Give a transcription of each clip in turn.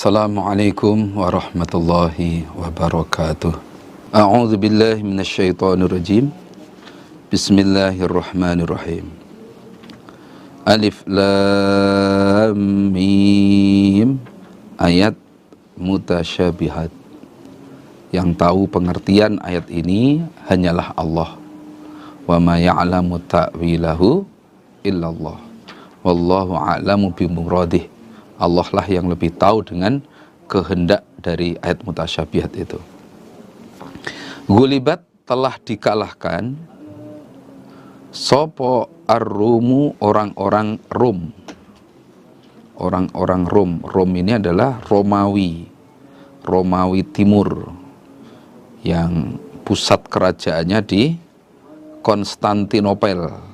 Assalamualaikum warahmatullahi wabarakatuh. A'udzu billahi minasyaitonir rajim. Bismillahirrahmanirrahim. Alif lam mim. Ayat mutasyabihat. Yang tahu pengertian ayat ini hanyalah Allah. Wa ma ya'lamu ta'wilahu illallah. Wallahu a'lamu bimuradih. Allah lah yang lebih tahu dengan kehendak dari ayat mutasyabihat itu. Gulibat telah dikalahkan sopo ar-rumu orang-orang Rum. Orang-orang Rum. Rum ini adalah Romawi. Romawi Timur. Yang pusat kerajaannya di Konstantinopel.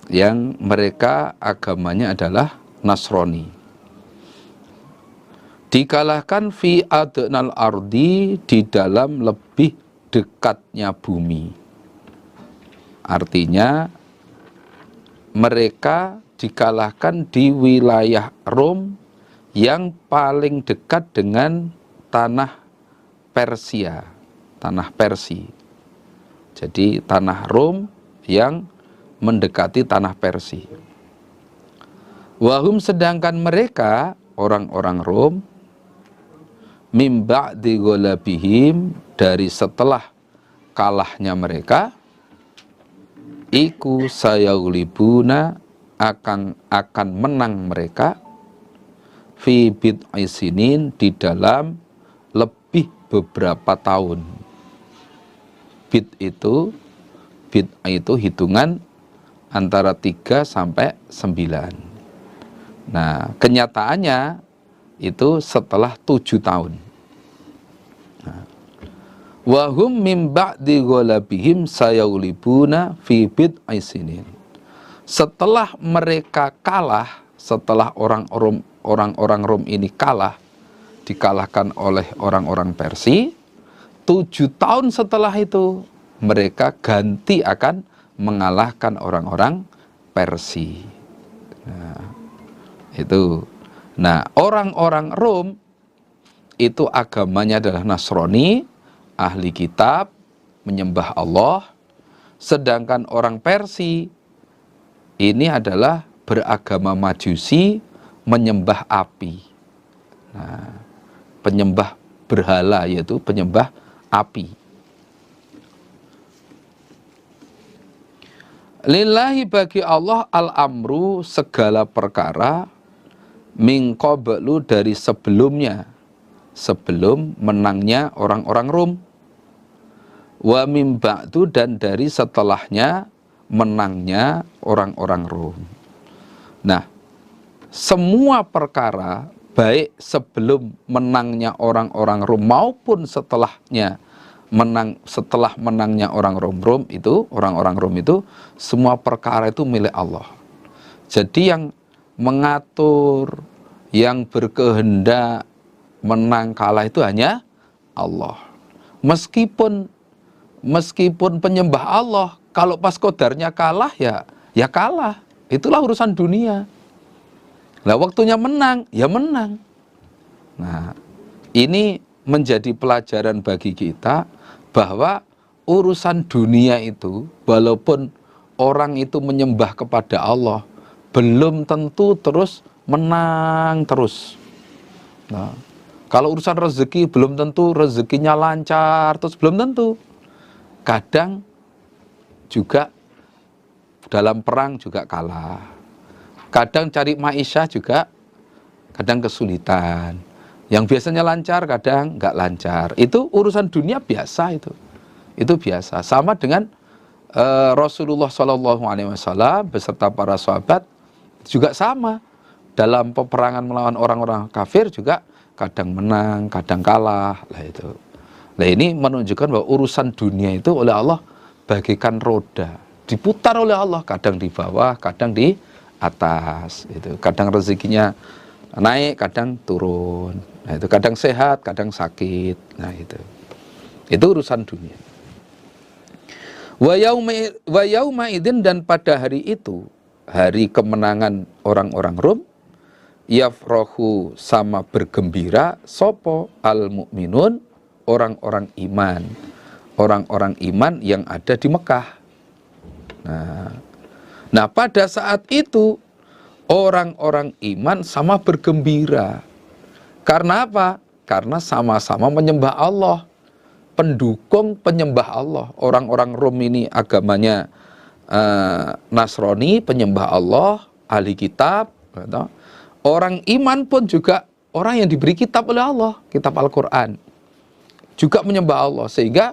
Yang mereka agamanya adalah Nasrani. Dikalahkan fi adnal ardi, di dalam lebih dekatnya bumi. Artinya mereka dikalahkan di wilayah Rom yang paling dekat dengan tanah Persia, tanah Persia. Jadi tanah Rom yang mendekati tanah Persia. Wahum, sedangkan mereka orang-orang Rom mim ba'di ghalabihim, dari setelah kalahnya mereka, iku sayaulibuna, akan menang mereka fi bid'i sinin, di dalam lebih beberapa tahun. Bid'a itu hitungan antara 3 sampai 9. Nah, kenyataannya itu setelah 7 tahun. Wahum mim ba'di ghalabihim sayaulibuna fi bid'i sinin. Setelah mereka kalah, setelah orang-orang Rom ini kalah, dikalahkan oleh orang-orang Persia, 7 tahun setelah itu mereka ganti akan mengalahkan orang-orang Persia. Nah, itu. Nah, orang-orang Rom itu agamanya adalah Nasrani, ahli kitab, menyembah Allah. Sedangkan orang Persia ini adalah beragama Majusi, menyembah api. Nah, penyembah berhala, yaitu penyembah api. Lillahi, bagi Allah, al-amru, segala perkara, min qablu, dari sebelumnya, sebelum menangnya orang-orang Rom, wa min ba'du, dan dari setelahnya menangnya orang-orang Rom. Nah, semua perkara, baik sebelum menangnya orang-orang Rom maupun setelahnya setelah menangnya orang-orang Rom itu, semua perkara itu milik Allah. Jadi yang mengatur, yang berkehendak menang kalah itu hanya Allah. Meskipun penyembah Allah, kalau pas qadarnya kalah ya kalah. Itulah urusan dunia. Nah, waktunya menang, ya menang. Nah, ini menjadi pelajaran bagi kita bahwa urusan dunia itu, walaupun orang itu menyembah kepada Allah, belum tentu terus menang terus. Nah, kalau urusan rezeki, belum tentu rezekinya lancar terus, belum tentu. Kadang juga dalam perang juga kalah. Kadang cari maisha juga kadang kesulitan. Yang biasanya lancar, kadang nggak lancar. Itu urusan dunia biasa itu. Itu biasa. Sama dengan Rasulullah SAW beserta para sahabat juga sama. Dalam peperangan melawan orang-orang kafir juga kadang menang, kadang kalah. Lah itu. Nah, ini menunjukkan bahwa urusan dunia itu oleh Allah bagaikan roda. Diputar oleh Allah, kadang di bawah, kadang di atas. Itu. Kadang rezekinya naik, kadang turun. Nah, itu kadang sehat, kadang sakit. Nah, itu urusan dunia. Wa yauma idzin, dan pada hari itu, hari kemenangan orang-orang Rom, yafrahu sama bergembira sopo al mukminun orang-orang iman, orang-orang iman yang ada di Mekah. Nah, pada saat itu orang-orang iman sama bergembira. Karena apa? Karena sama-sama menyembah Allah, pendukung penyembah Allah. Orang-orang Rom ini agamanya Nasrani, penyembah Allah, ahli kitab. Orang iman pun juga orang yang diberi kitab oleh Allah, kitab Al-Quran, juga menyembah Allah. Sehingga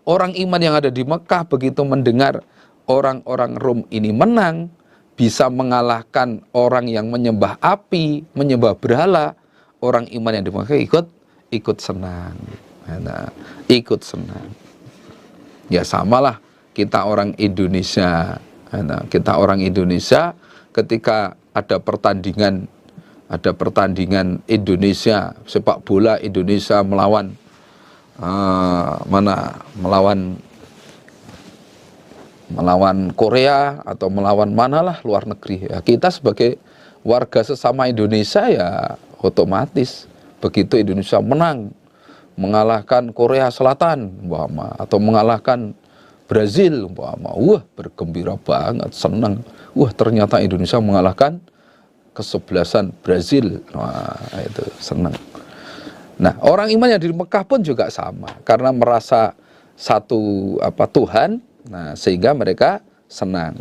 orang iman yang ada di Mekah begitu mendengar orang-orang Rom ini menang, bisa mengalahkan orang yang menyembah api, menyembah berhala, orang iman yang di Mekah ikut senang. Nah, ikut senang. Ya samalah kita orang Indonesia. Nah, kita orang Indonesia ketika ada pertandingan Indonesia, sepak bola Indonesia melawan melawan Korea atau melawan manalah luar negeri. Ya, kita sebagai warga sesama Indonesia ya otomatis begitu Indonesia menang, mengalahkan Korea Selatan umpama, atau mengalahkan Brazil umpama, wah bergembira banget, senang. Wah ternyata Indonesia mengalahkan kesebelasan Brazil. Wah itu senang. Nah, orang iman yang di Mekah pun juga sama, karena merasa satu Tuhan, nah sehingga mereka senang.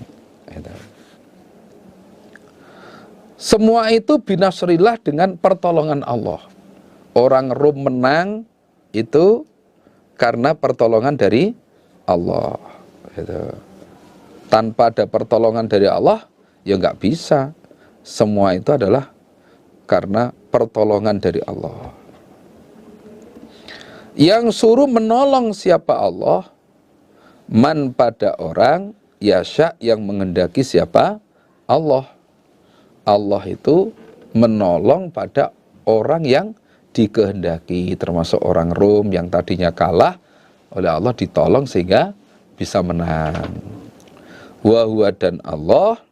Semua itu binasrillah, dengan pertolongan Allah. Orang Rom menang itu karena pertolongan dari Allah. Tanpa ada pertolongan dari Allah, ya nggak bisa. Semua itu adalah karena pertolongan dari Allah. Yang suruh menolong siapa Allah? Man, pada orang, yasya, yang menghendaki siapa? Allah. Allah itu menolong pada orang yang dikehendaki, termasuk orang Rom yang tadinya kalah oleh Allah, ditolong sehingga bisa menang. Wa huwa, dan Allah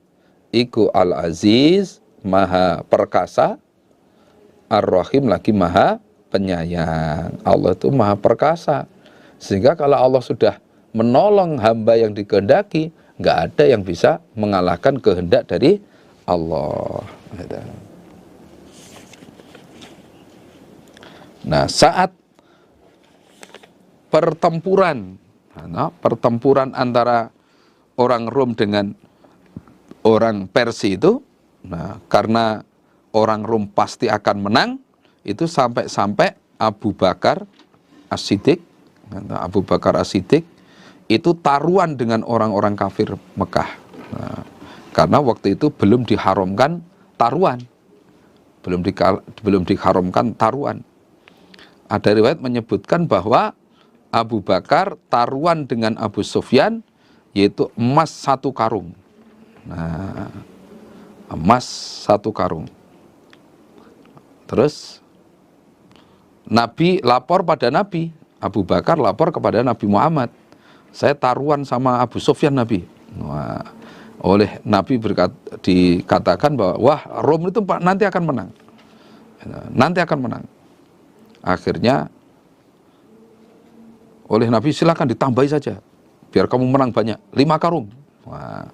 iku al-aziz, maha perkasa, ar-rahim, lagi maha penyayang. Allah itu maha perkasa, sehingga kalau Allah sudah menolong hamba yang dikehendaki, nggak ada yang bisa mengalahkan kehendak dari Allah. Nah, saat pertempuran antara orang Rom dengan orang Persia itu, nah karena orang Rom pasti akan menang, itu sampai Abu Bakar As-Siddiq itu taruhan dengan orang-orang kafir Mekah. Nah, karena waktu itu belum diharamkan taruhan, belum diharamkan taruhan. Ada riwayat menyebutkan bahwa Abu Bakar taruhan dengan Abu Sufyan, yaitu emas 1 karung. Nah, emas 1 karung. Terus Nabi lapor pada Nabi, Abu Bakar lapor kepada Nabi Muhammad, saya taruhan sama Abu Sufyan Nabi. Wah, oleh Nabi dikatakan bahwa wah Rom itu nanti akan menang. Nanti akan menang. Akhirnya oleh Nabi, silakan ditambahi saja biar kamu menang banyak, 5 karung. Wah,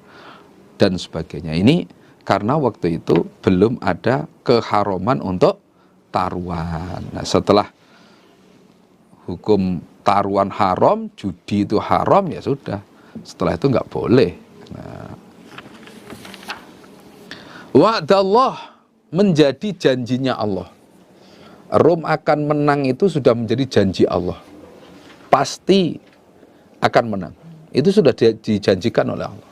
dan sebagainya. Ini karena waktu itu belum ada keharaman untuk taruhan. Nah, setelah hukum taruhan haram, judi itu haram, ya sudah. Setelah itu nggak boleh. Nah, wa'dallah, menjadi janjinya Allah. Rom akan menang itu sudah menjadi janji Allah. Pasti akan menang. Itu sudah dijanjikan oleh Allah.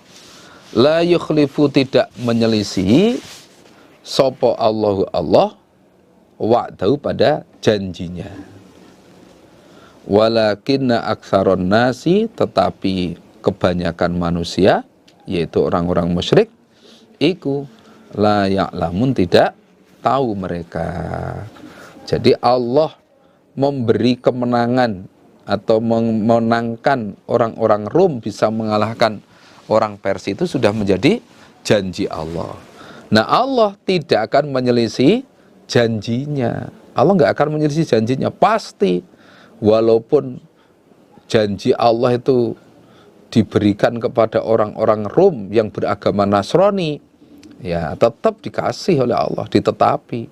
La yukhlifu, tidak menyelisihi sopo Allahu Allah wa'dahu, pada janjinya. Walakinna aktsaron nasi, tetapi kebanyakan manusia, yaitu orang-orang musyrik, iku la ya'lamun, tidak tahu mereka. Jadi Allah memberi kemenangan atau memenangkan orang-orang Rom, bisa mengalahkan orang Persia, itu sudah menjadi janji Allah. Nah, Allah tidak akan menyelisih janjinya. Allah nggak akan menyelisih janjinya, pasti. Walaupun janji Allah itu diberikan kepada orang-orang Rom yang beragama Nasrani, ya tetap dikasih oleh Allah, ditetapi.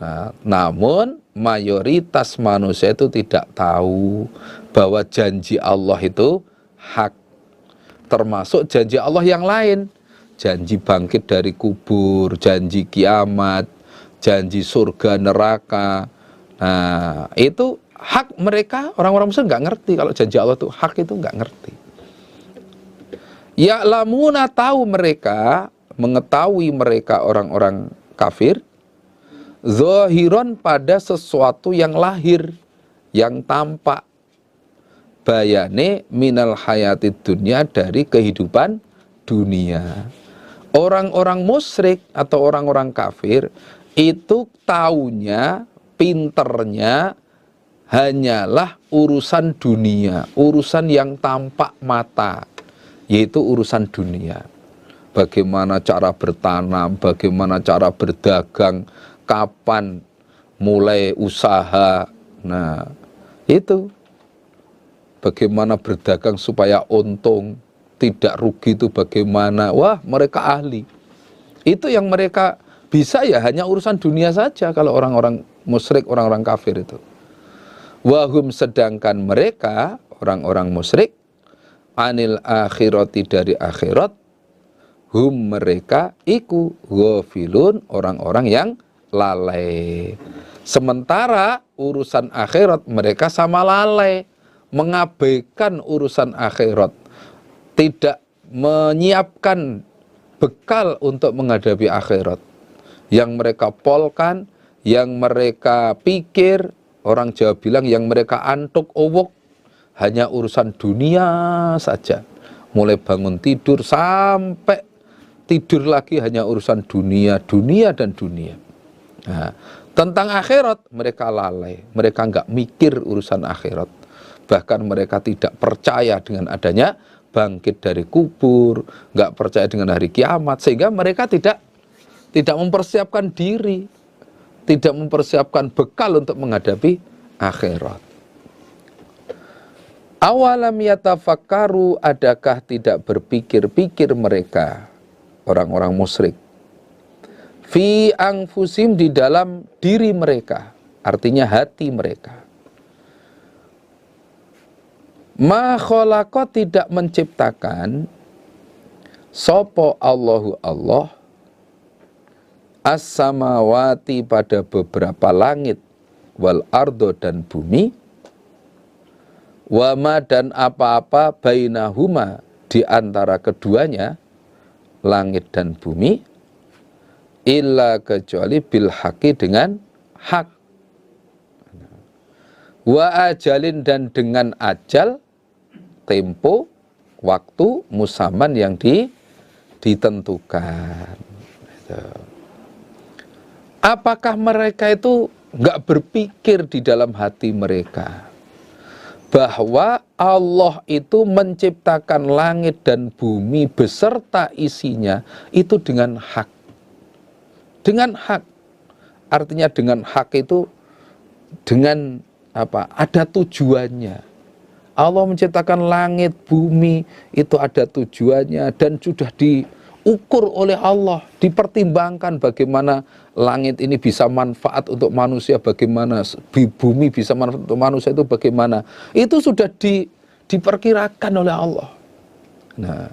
Nah, namun mayoritas manusia itu tidak tahu bahwa janji Allah itu hak, termasuk janji Allah yang lain. Janji bangkit dari kubur, janji kiamat, janji surga neraka. Nah, itu hak mereka, orang-orang Muslim nggak ngerti kalau janji Allah itu hak, itu nggak ngerti. Ya'lamuna, tahu mereka, mengetahui mereka orang-orang kafir, zahiron, pada sesuatu yang lahir, yang tampak, bayane minal hayatid dunya, dari kehidupan dunia. Orang-orang musyrik atau orang-orang kafir itu taunya, pinternya hanyalah urusan dunia, urusan yang tampak mata, yaitu urusan dunia. Bagaimana cara bertanam, bagaimana cara berdagang, kapan mulai usaha. Nah, itu bagaimana berdagang supaya untung, tidak rugi itu bagaimana. Wah, mereka ahli. Itu yang mereka bisa, ya hanya urusan dunia saja kalau orang-orang musyrik, orang-orang kafir itu. Wahum, sedangkan mereka, orang-orang musyrik, anil akhirati, dari akhirat, hum, mereka, iku ghafilun, orang-orang yang lalai. Sementara urusan akhirat mereka sama lalai, mengabaikan urusan akhirat, tidak menyiapkan bekal untuk menghadapi akhirat. Yang mereka polkan, yang mereka pikir, orang Jawa bilang yang mereka antuk owok, hanya urusan dunia saja. Mulai bangun tidur sampai tidur lagi hanya urusan dunia, dunia dan dunia. Nah, tentang akhirat mereka lalai, mereka nggak mikir urusan akhirat. Bahkan mereka tidak percaya dengan adanya bangkit dari kubur, nggak percaya dengan hari kiamat, sehingga mereka tidak mempersiapkan diri, tidak mempersiapkan bekal untuk menghadapi akhirat. Awalam yatafakkaru, adakah tidak berpikir-pikir mereka, orang-orang musyrik, fi anfusim, di dalam diri mereka, artinya hati mereka. Ma khalaqa, tidak menciptakan, sopo Allahu Allah, as-samawati, pada beberapa langit, wal ardo, dan bumi, wama, dan apa-apa, bainahuma, di antara keduanya, langit dan bumi, illa, kecuali bil haqi, dengan hak, wa ajalin, dan dengan ajal, tempo, waktu, musaman, yang ditentukan. Apakah mereka itu nggak berpikir di dalam hati mereka bahwa Allah itu menciptakan langit dan bumi beserta isinya itu dengan hak? Dengan hak, artinya dengan hak itu dengan apa? Ada tujuannya. Allah menciptakan langit, bumi, itu ada tujuannya dan sudah diukur oleh Allah, dipertimbangkan bagaimana langit ini bisa manfaat untuk manusia, bagaimana bumi bisa manfaat untuk manusia, itu bagaimana. Itu sudah diperkirakan oleh Allah. Nah,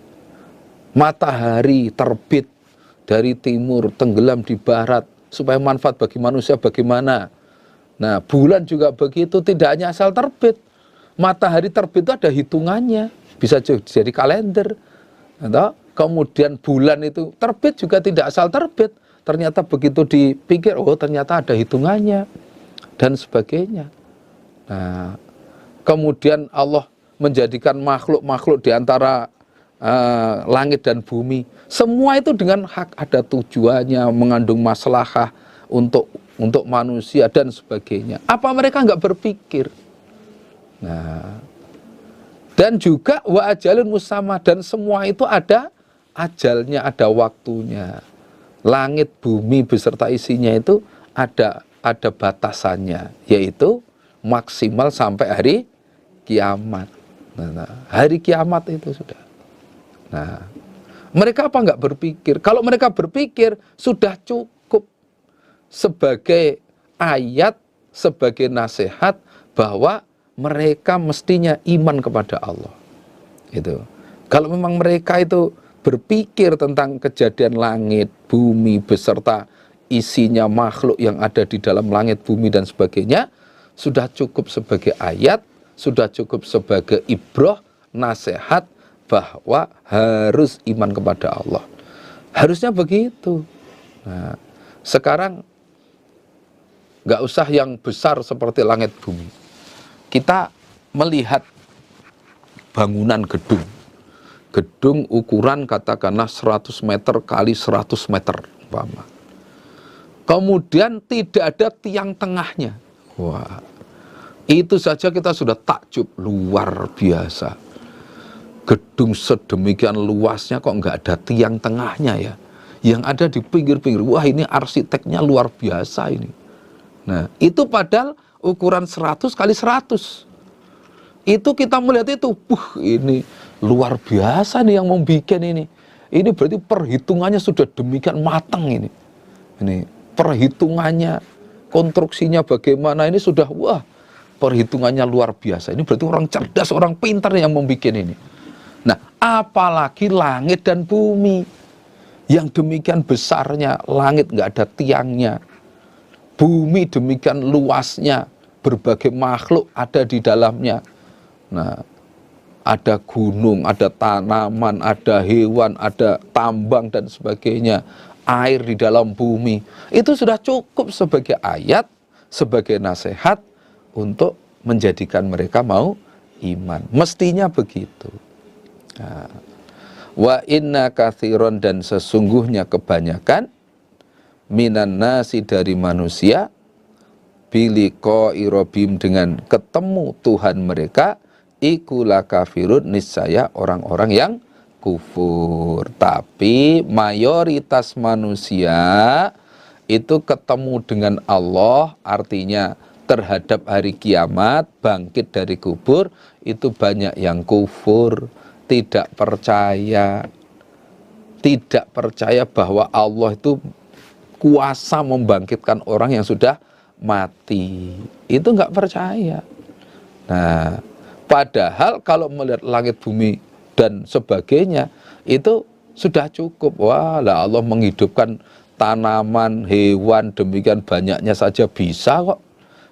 matahari terbit dari timur, tenggelam di barat, supaya manfaat bagi manusia bagaimana. Nah, bulan juga begitu, tidak hanya asal terbit. Matahari terbit itu ada hitungannya, bisa jadi kalender. Atau kemudian bulan itu terbit juga tidak asal terbit. Ternyata begitu dipikir, oh ternyata ada hitungannya, dan sebagainya. Nah, kemudian Allah menjadikan makhluk-makhluk di antara langit dan bumi. Semua itu dengan hak, ada tujuannya, mengandung maslahah untuk manusia dan sebagainya. Apa mereka nggak berpikir? Nah, dan juga wa ajalun musamma, dan semua itu ada ajalnya, ada waktunya. langit bumi beserta isinya itu ada batasannya, yaitu maksimal sampai hari kiamat. Nah, hari kiamat itu sudah. Nah, mereka apa nggak berpikir? Kalau mereka berpikir, sudah cukup sebagai ayat, sebagai nasihat bahwa mereka mestinya iman kepada Allah. Itu. Kalau memang mereka itu berpikir tentang kejadian langit, bumi beserta isinya makhluk yang ada di dalam langit, bumi dan sebagainya, sudah cukup sebagai ayat, sudah cukup sebagai ibrah, nasihat bahwa harus iman kepada Allah. Harusnya begitu. Nah, sekarang nggak usah yang besar seperti langit bumi. Kita melihat bangunan gedung. Gedung ukuran katakanlah 100 meter kali 100 meter. Kemudian tidak ada tiang tengahnya. Wah, itu saja kita sudah takjub, luar biasa. Gedung sedemikian luasnya kok nggak ada tiang tengahnya ya. Yang ada di pinggir-pinggir, wah ini arsiteknya luar biasa ini. Nah, itu padahal ukuran 100 kali 100. Itu kita melihat itu, ini luar biasa nih yang membuat ini. Ini berarti perhitungannya sudah demikian matang ini. Ini perhitungannya, konstruksinya bagaimana ini sudah, wah, perhitungannya luar biasa. Ini berarti orang cerdas, orang pintar yang membuat ini. Nah, apalagi langit dan bumi yang demikian besarnya, langit nggak ada tiangnya, bumi demikian luasnya, berbagai makhluk ada di dalamnya. Nah, ada gunung, ada tanaman, ada hewan, ada tambang dan sebagainya, air di dalam bumi. Itu sudah cukup sebagai ayat, sebagai nasihat untuk menjadikan mereka mau iman. Mestinya begitu. Nah, wa inna katsiron, dan sesungguhnya kebanyakan minan nasi dari manusia biliqo irobim, dengan ketemu Tuhan mereka, ikulah kafirun, niscaya orang-orang yang kufur. Tapi mayoritas manusia itu ketemu dengan Allah, artinya terhadap hari kiamat, bangkit dari kubur, itu banyak yang kufur, tidak percaya bahwa Allah itu kuasa membangkitkan orang yang sudah mati. Itu nggak percaya. Nah, padahal kalau melihat langit bumi dan sebagainya, itu sudah cukup. Wah, lah Allah menghidupkan tanaman, hewan, demikian banyaknya saja bisa kok.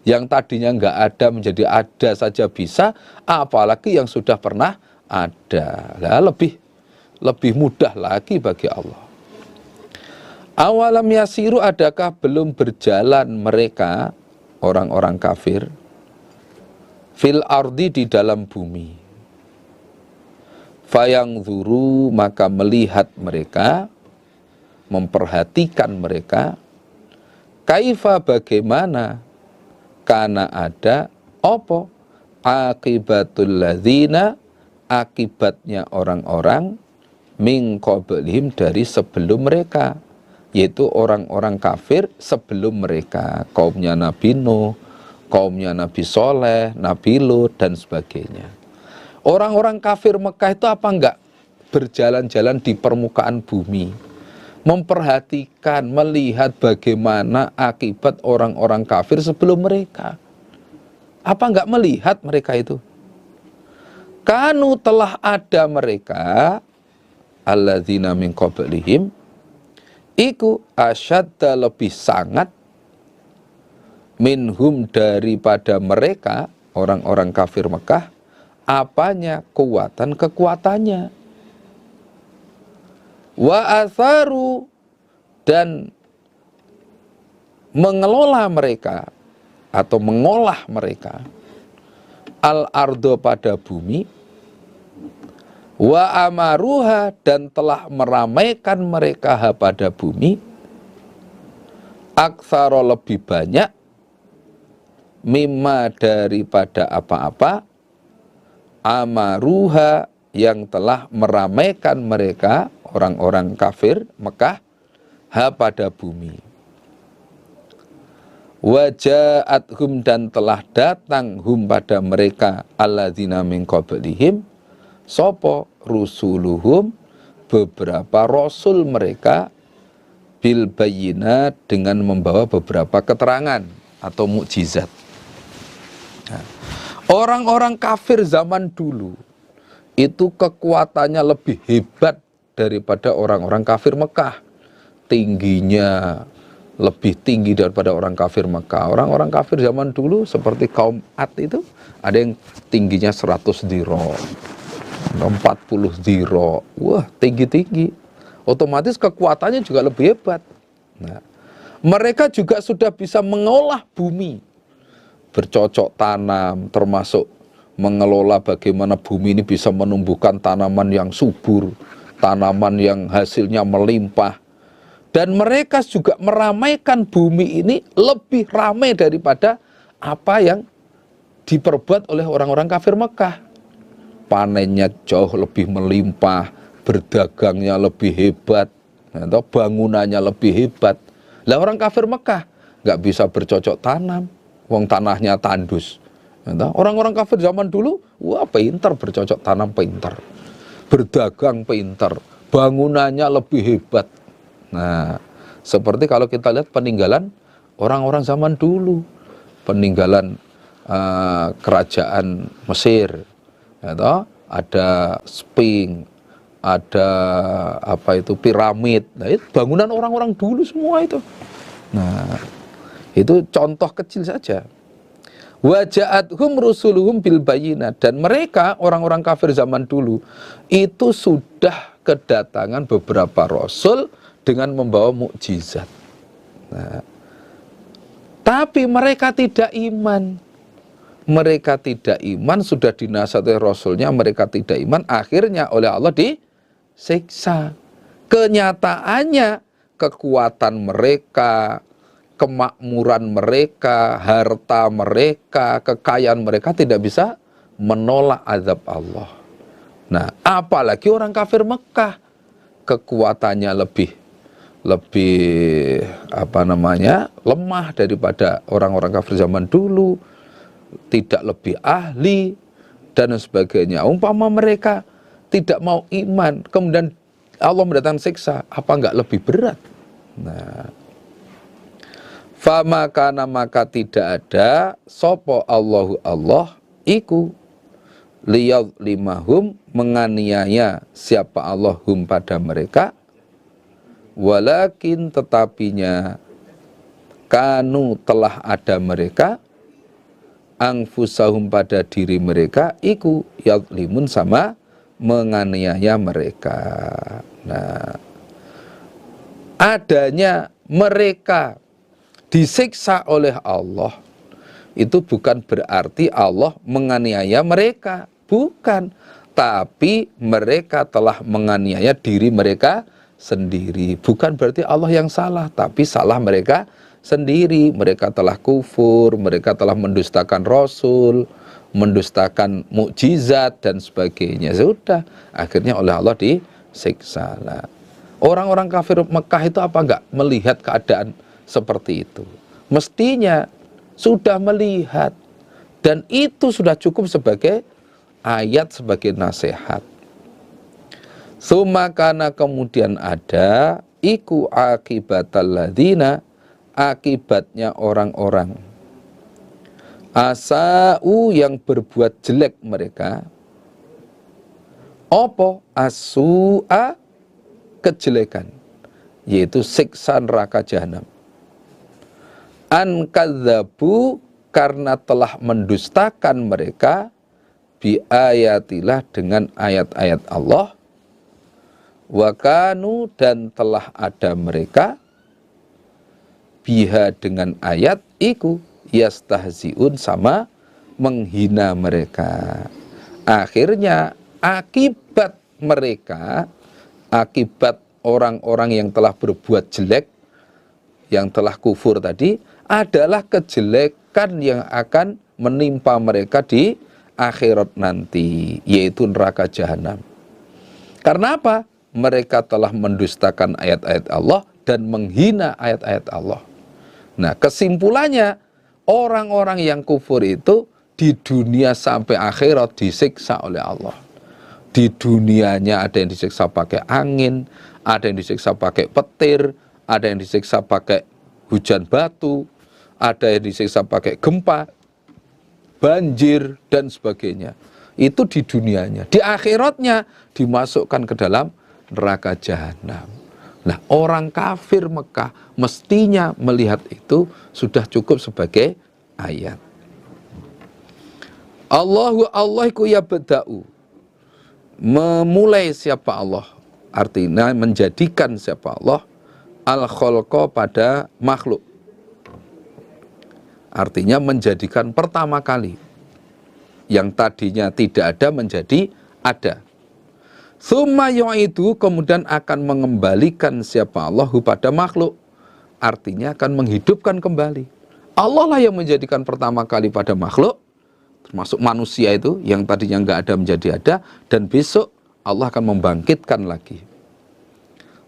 Yang tadinya nggak ada menjadi ada saja bisa, apalagi yang sudah pernah ada. Lah lebih mudah lagi bagi Allah. Awalam yasiru, adakah belum berjalan mereka, orang-orang kafir, fil ardi, di dalam bumi. Fayangzuru, maka melihat mereka, memperhatikan mereka, kaifa, bagaimana, kana ada, opo, akibatul ladzina, akibatnya orang-orang, min qablihim, dari sebelum mereka, yaitu orang-orang kafir sebelum mereka, kaumnya Nabi Nuh, kaumnya Nabi Soleh, Nabi Lut, dan sebagainya. Orang-orang kafir Mekah itu apa enggak berjalan-jalan di permukaan bumi, memperhatikan, melihat bagaimana akibat orang-orang kafir sebelum mereka? Apa enggak melihat mereka itu? Kanu, telah ada mereka, alladzina min qablihim, iku asyadda, lebih sangat, minhum, daripada mereka, orang-orang kafir Mekah, apanya, kekuatannya, wa atharu, dan mengelola mereka atau mengolah mereka, al ardo, pada bumi, wa amaruha, dan telah meramaikan mereka pada bumi, aktsara, lebih banyak, mimma, daripada apa-apa, amaruha, yang telah meramaikan mereka, orang-orang kafir Mekah, pada bumi. Waja'athum dan telah datang hum pada mereka alladzina min qablihim sapa rusuluhum beberapa rasul mereka bil bayyinat dengan membawa beberapa keterangan atau mukjizat. Nah, orang-orang kafir zaman dulu itu kekuatannya lebih hebat daripada orang-orang kafir Mekah. Tingginya lebih tinggi daripada orang kafir Mekah. Orang-orang kafir zaman dulu seperti kaum Ad itu ada yang tingginya 100 dhira, 40 dhira. Wah, tinggi-tinggi. Otomatis kekuatannya juga lebih hebat. Nah, mereka juga sudah bisa mengolah bumi, bercocok tanam, termasuk mengelola bagaimana bumi ini bisa menumbuhkan tanaman yang subur, tanaman yang hasilnya melimpah. Dan mereka juga meramaikan bumi ini lebih ramai daripada apa yang diperbuat oleh orang-orang kafir Mekah. Panennya jauh lebih melimpah, berdagangnya lebih hebat, atau bangunannya lebih hebat. Lah orang kafir Mekah nggak bisa bercocok tanam, wong tanahnya tandus. Orang-orang kafir zaman dulu, wah pintar bercocok tanam, pintar, berdagang pintar, bangunannya lebih hebat. Nah, seperti kalau kita lihat peninggalan orang-orang zaman dulu, peninggalan kerajaan Mesir, ada Sphinx, ada apa itu piramid. Nah, itu bangunan orang-orang dulu semua itu. Nah, itu contoh kecil saja. Waja'athum rusuluhum bil bayyinat, dan mereka orang-orang kafir zaman dulu itu sudah kedatangan beberapa rasul dengan membawa mukjizat. Nah, tapi mereka tidak iman. Mereka tidak iman, sudah dinasihati rasulnya, mereka tidak iman, akhirnya oleh Allah disiksa. Kenyataannya kekuatan mereka, kemakmuran mereka, harta mereka, kekayaan mereka tidak bisa menolak azab Allah. Nah, apalagi orang kafir Mekah, kekuatannya lebih lemah daripada orang-orang kafir zaman dulu, tidak lebih ahli dan sebagainya. Umpama mereka tidak mau iman, kemudian Allah mendatangkan siksa, apa enggak lebih berat? Nah, fama kana maka tidak ada sopo Allahu Allah iku liyadlimahum menganiaya siapa Allah hum pada mereka, walakin tetapinya kanu telah ada mereka angfusahum pada diri mereka iku yadlimun sama menganiaya mereka. Nah, adanya mereka disiksa oleh Allah itu bukan berarti Allah menganiaya mereka, bukan, tapi mereka telah menganiaya diri mereka sendiri. Bukan berarti Allah yang salah, tapi salah mereka sendiri. Mereka telah kufur, mereka telah mendustakan Rasul, mendustakan mukjizat dan sebagainya. Sudah, akhirnya oleh Allah disiksa. Orang-orang kafir Mekah itu apa enggak melihat keadaan seperti itu? Mestinya sudah melihat, dan itu sudah cukup sebagai ayat, sebagai nasihat. Sumakana kemudian ada iku akibatal ladina, akibatnya orang-orang asa'u yang berbuat jelek mereka. Opo asu'a, kejelekan, yaitu siksa neraka jahanam. An kadzabu, karena telah mendustakan mereka bi ayatilah, dengan ayat-ayat Allah. Wa kanu, dan telah ada mereka biha, dengan ayat iku yastahziun, sama menghina mereka. Akhirnya akibat mereka, akibat orang-orang yang telah berbuat jelek, yang telah kufur tadi, adalah kejelekan yang akan menimpa mereka di akhirat nanti, yaitu neraka jahanam. Karena apa? Mereka telah mendustakan ayat-ayat Allah dan menghina ayat-ayat Allah. Nah, kesimpulannya orang-orang yang kufur itu di dunia sampai akhirat disiksa oleh Allah. Di dunianya ada yang disiksa pakai angin, ada yang disiksa pakai petir, ada yang disiksa pakai hujan batu, ada yang disiksa pakai gempa, banjir, dan sebagainya. Itu di dunianya. Di akhiratnya dimasukkan ke dalam neraka jahanam. Nah, orang kafir Mekah mestinya melihat itu sudah cukup sebagai ayat. Allah iku ya beda'u. Memulai siapa Allah. Artinya menjadikan siapa Allah. Al-kholqa pada makhluk. Artinya menjadikan pertama kali. Yang tadinya tidak ada menjadi ada. Tsumma yu'idu, kemudian akan mengembalikan siapa Allah pada makhluk. Artinya akan menghidupkan kembali. Allah lah yang menjadikan pertama kali pada makhluk, termasuk manusia itu yang tadinya nggak ada menjadi ada, dan besok Allah akan membangkitkan lagi.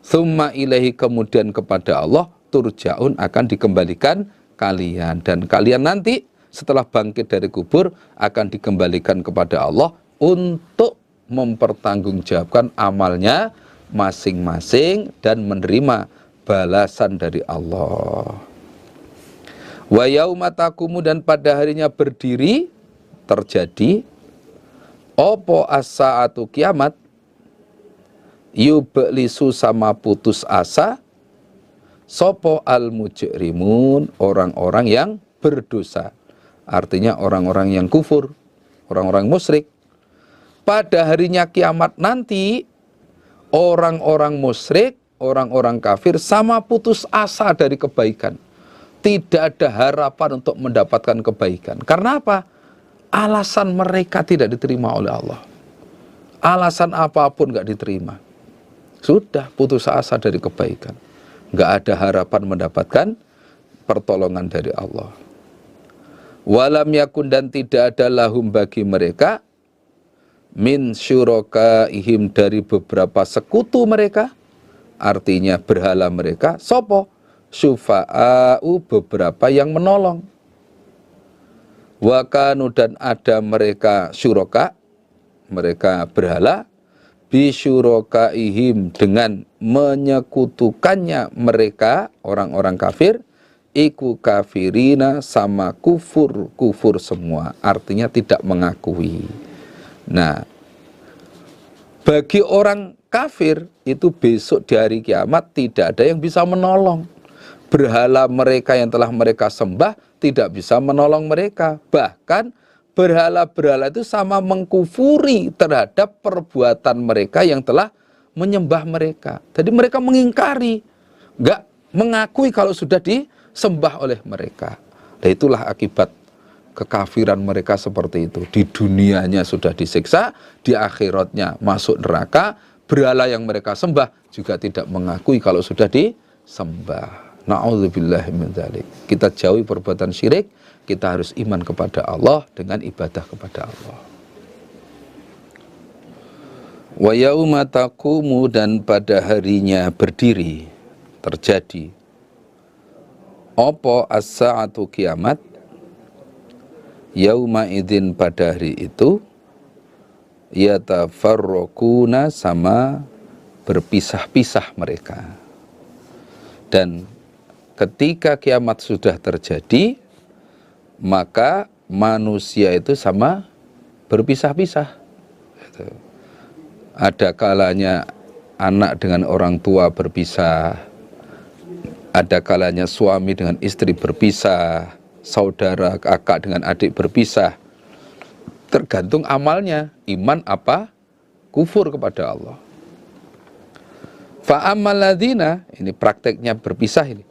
Tsumma ilaihi, kemudian kepada Allah turja'un, akan dikembalikan kalian, dan kalian nanti setelah bangkit dari kubur akan dikembalikan kepada Allah untuk mempertanggungjawabkan amalnya masing-masing dan menerima balasan dari Allah. Wa yauma taqumu, dan pada harinya berdiri terjadi opo as-saatu, kiamat, yublisu, sama putus asa, sopo al-mujrimun, orang-orang yang berdosa. Artinya orang-orang yang kufur, orang-orang musyrik. Pada harinya kiamat nanti, orang-orang musyrik, orang-orang kafir sama putus asa dari kebaikan. Tidak ada harapan untuk mendapatkan kebaikan. Karena apa? Alasan mereka tidak diterima oleh Allah. Alasan apapun nggak diterima. Sudah putus asa dari kebaikan. Nggak ada harapan mendapatkan pertolongan dari Allah. Walam yakun, dan tidak ada lahum bagi mereka min syurakaihim, dari beberapa sekutu mereka, artinya berhala mereka, sopo syufa'u, beberapa yang menolong. Wakanu, dan ada mereka syuraka, mereka berhala, bisyurakaihim, dengan menyekutukannya mereka orang-orang kafir, iku kafirina, sama kufur semua, artinya tidak mengakui. Nah, bagi orang kafir itu besok di hari kiamat tidak ada yang bisa menolong. Berhala mereka yang telah mereka sembah tidak bisa menolong mereka. Bahkan berhala-berhala itu sama mengkufuri terhadap perbuatan mereka yang telah menyembah mereka. Jadi mereka mengingkari, nggak mengakui kalau sudah disembah oleh mereka. Dan itulah akibat kekafiran mereka seperti itu. Di dunianya sudah disiksa, di akhiratnya masuk neraka. Berhala yang mereka sembah juga tidak mengakui kalau sudah disembah. Na'udzubillahi min dzalik. Kita jauhi perbuatan syirik, kita harus iman kepada Allah dengan ibadah kepada Allah. Wa yauma taqumu, dan pada harinya berdiri terjadi opo as-saatu, kiamat, yauma idzin, pada hari itu, yatafarraquna, sama berpisah-pisah mereka. Dan ketika kiamat sudah terjadi, maka manusia itu sama berpisah-pisah. Ada kalanya anak dengan orang tua berpisah, ada kalanya suami dengan istri berpisah, saudara kakak dengan adik berpisah. Tergantung amalnya, iman apa kufur kepada Allah. Fa'ammal ladzina, ini prakteknya berpisah ini.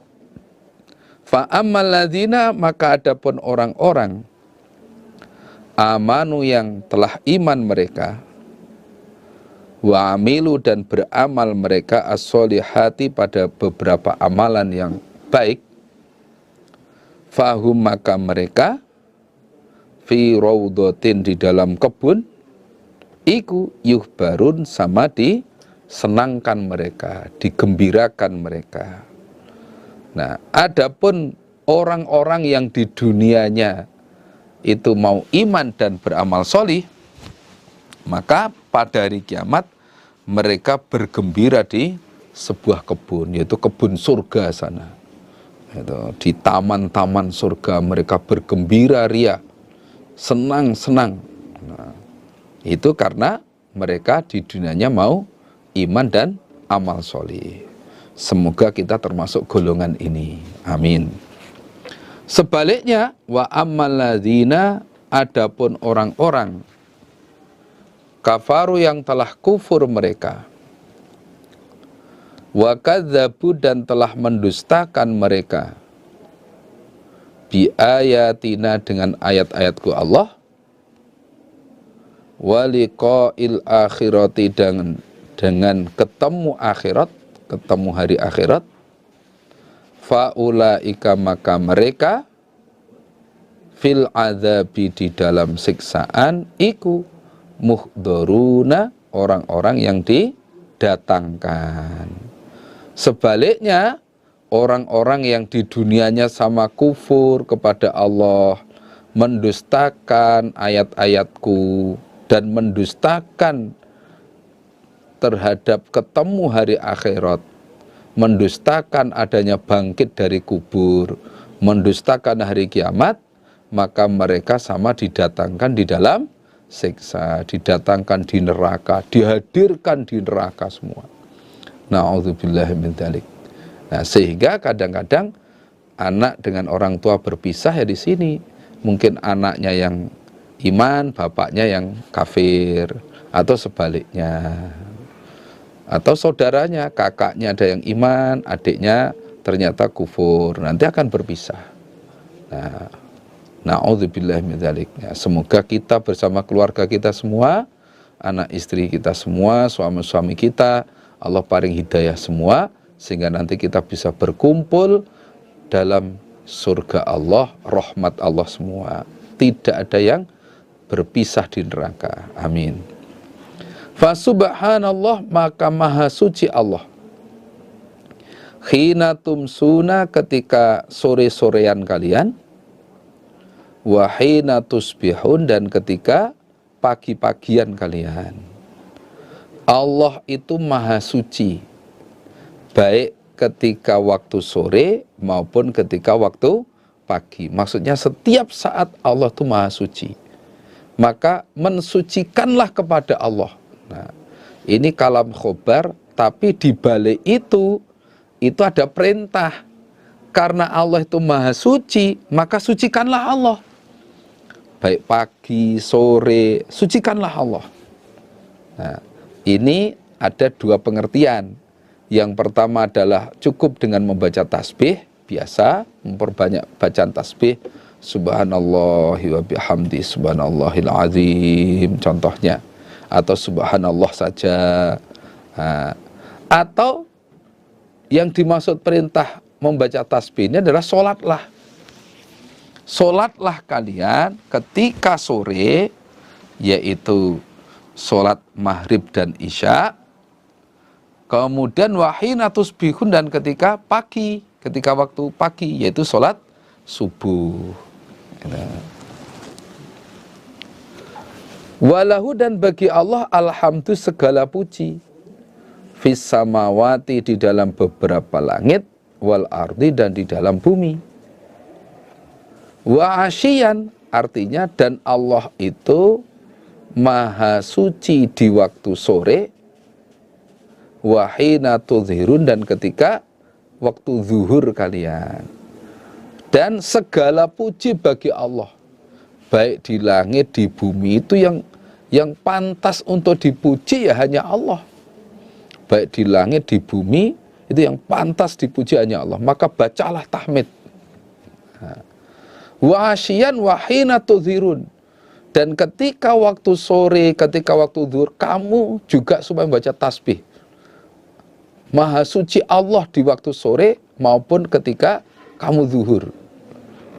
Fa'ammal ladzina, maka adapun orang-orang amanu, yang telah iman mereka, wa amilu, dan beramal mereka as-solihati, pada beberapa amalan yang baik, fahum, maka mereka fi raudhatin, di dalam kebun, iku yuhbarun, sama disenangkan mereka, digembirakan mereka. Nah, adapun orang-orang yang di dunianya itu mau iman dan beramal solih, maka pada hari kiamat mereka bergembira di sebuah kebun, yaitu kebun surga sana. Di taman-taman surga mereka bergembira ria, senang-senang. Nah, itu karena mereka di dunianya mau iman dan amal solih. Semoga kita termasuk golongan ini. Amin. Sebaliknya, wa ammal ladzina, adapun orang-orang kafaru yang telah kufur mereka, wa kadzabu dan telah mendustakan mereka, bi ayatina dengan ayat-ayatku Allah, wa liqa'il akhirati dengan ketemu akhirat, ketemu hari akhirat, faulaika maka mereka fil adzabi di dalam siksaan iku muhdharuna orang-orang yang didatangkan. Sebaliknya orang-orang yang di dunianya sama kufur kepada Allah, mendustakan ayat-ayatku dan mendustakan terhadap ketemu hari akhirat, mendustakan adanya bangkit dari kubur, mendustakan hari kiamat, maka mereka sama didatangkan di dalam siksa, didatangkan di neraka, dihadirkan di neraka semua. Na'udzubillahi min dzalik. Nah, sehingga kadang-kadang anak dengan orang tua berpisah ya di sini. Mungkin anaknya yang iman, bapaknya yang kafir, atau sebaliknya. Atau saudaranya, kakaknya ada yang iman, adiknya ternyata kufur. Nanti akan berpisah. Nah, na'udzubillahi min dzalik. Ya, semoga kita bersama keluarga kita semua, anak istri kita semua, suami-suami kita, Allah paring hidayah semua, sehingga nanti kita bisa berkumpul dalam surga Allah, rahmat Allah semua. Tidak ada yang berpisah di neraka. Amin. Fasubhanallah, maka maha suci Allah. Khina tumsuna, ketika sore-sorean kalian, wahina tusbihun, dan ketika pagi-pagian kalian. Allah itu maha suci, baik ketika waktu sore maupun ketika waktu pagi. Maksudnya setiap saat Allah itu maha suci. Maka mensucikanlah kepada Allah. Nah, ini kalam khobar, tapi di balik itu ada perintah. Karena Allah itu maha suci, maka sucikanlah Allah. Baik pagi, sore, sucikanlah Allah. Nah, ini ada dua pengertian. Yang pertama adalah cukup dengan membaca tasbih biasa, memperbanyak bacaan tasbih, subhanallahi wa bihamdi subhanallahil azim contohnya, atau subhanallah saja. Nah, atau yang dimaksud perintah membaca tasbih ini adalah sholatlah. Sholatlah kalian ketika sore, yaitu sholat maghrib dan isya, kemudian wahina tusbihun, dan ketika pagi, ketika waktu pagi, yaitu sholat subuh. Walahu, dan bagi Allah alhamdu segala puji, fis samawati di dalam beberapa langit, wal ardi dan di dalam bumi. Wa asyian, artinya dan Allah itu maha suci di waktu sore, wahina tudhirun, dan ketika waktu zuhur kalian. Dan segala puji bagi Allah, baik di langit, di bumi, itu yang pantas untuk dipuji ya hanya Allah. Baik di langit, di bumi, itu yang pantas dipuji hanya Allah. Maka bacalah tahmid. Wa asyian wahina tudhirun, dan ketika waktu sore, ketika waktu zuhur, kamu juga supaya membaca tasbih. Maha suci Allah di waktu sore maupun ketika kamu zuhur.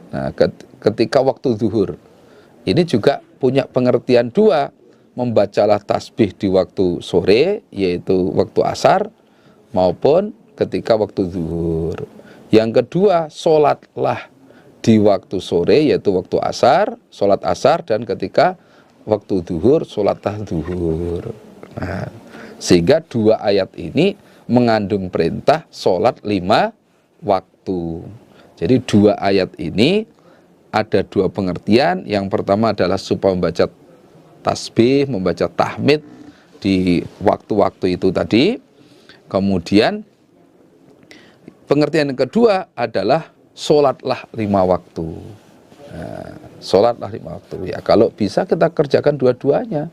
Nah, ketika waktu zuhur, ini juga punya pengertian dua. Membacalah tasbih di waktu sore, yaitu waktu asar, maupun ketika waktu zuhur. Yang kedua, sholatlah di waktu sore, yaitu waktu asar, sholat asar, dan ketika waktu duhur, sholatlah duhur. Nah, sehingga dua ayat ini mengandung perintah sholat 5 waktu. Jadi dua ayat ini ada dua pengertian. Yang pertama adalah supaya membaca tasbih, membaca tahmid di waktu-waktu itu tadi. Kemudian pengertian yang kedua adalah sholatlah 5 waktu. Nah, sholatlah 5 waktu. Ya kalau bisa kita kerjakan dua-duanya.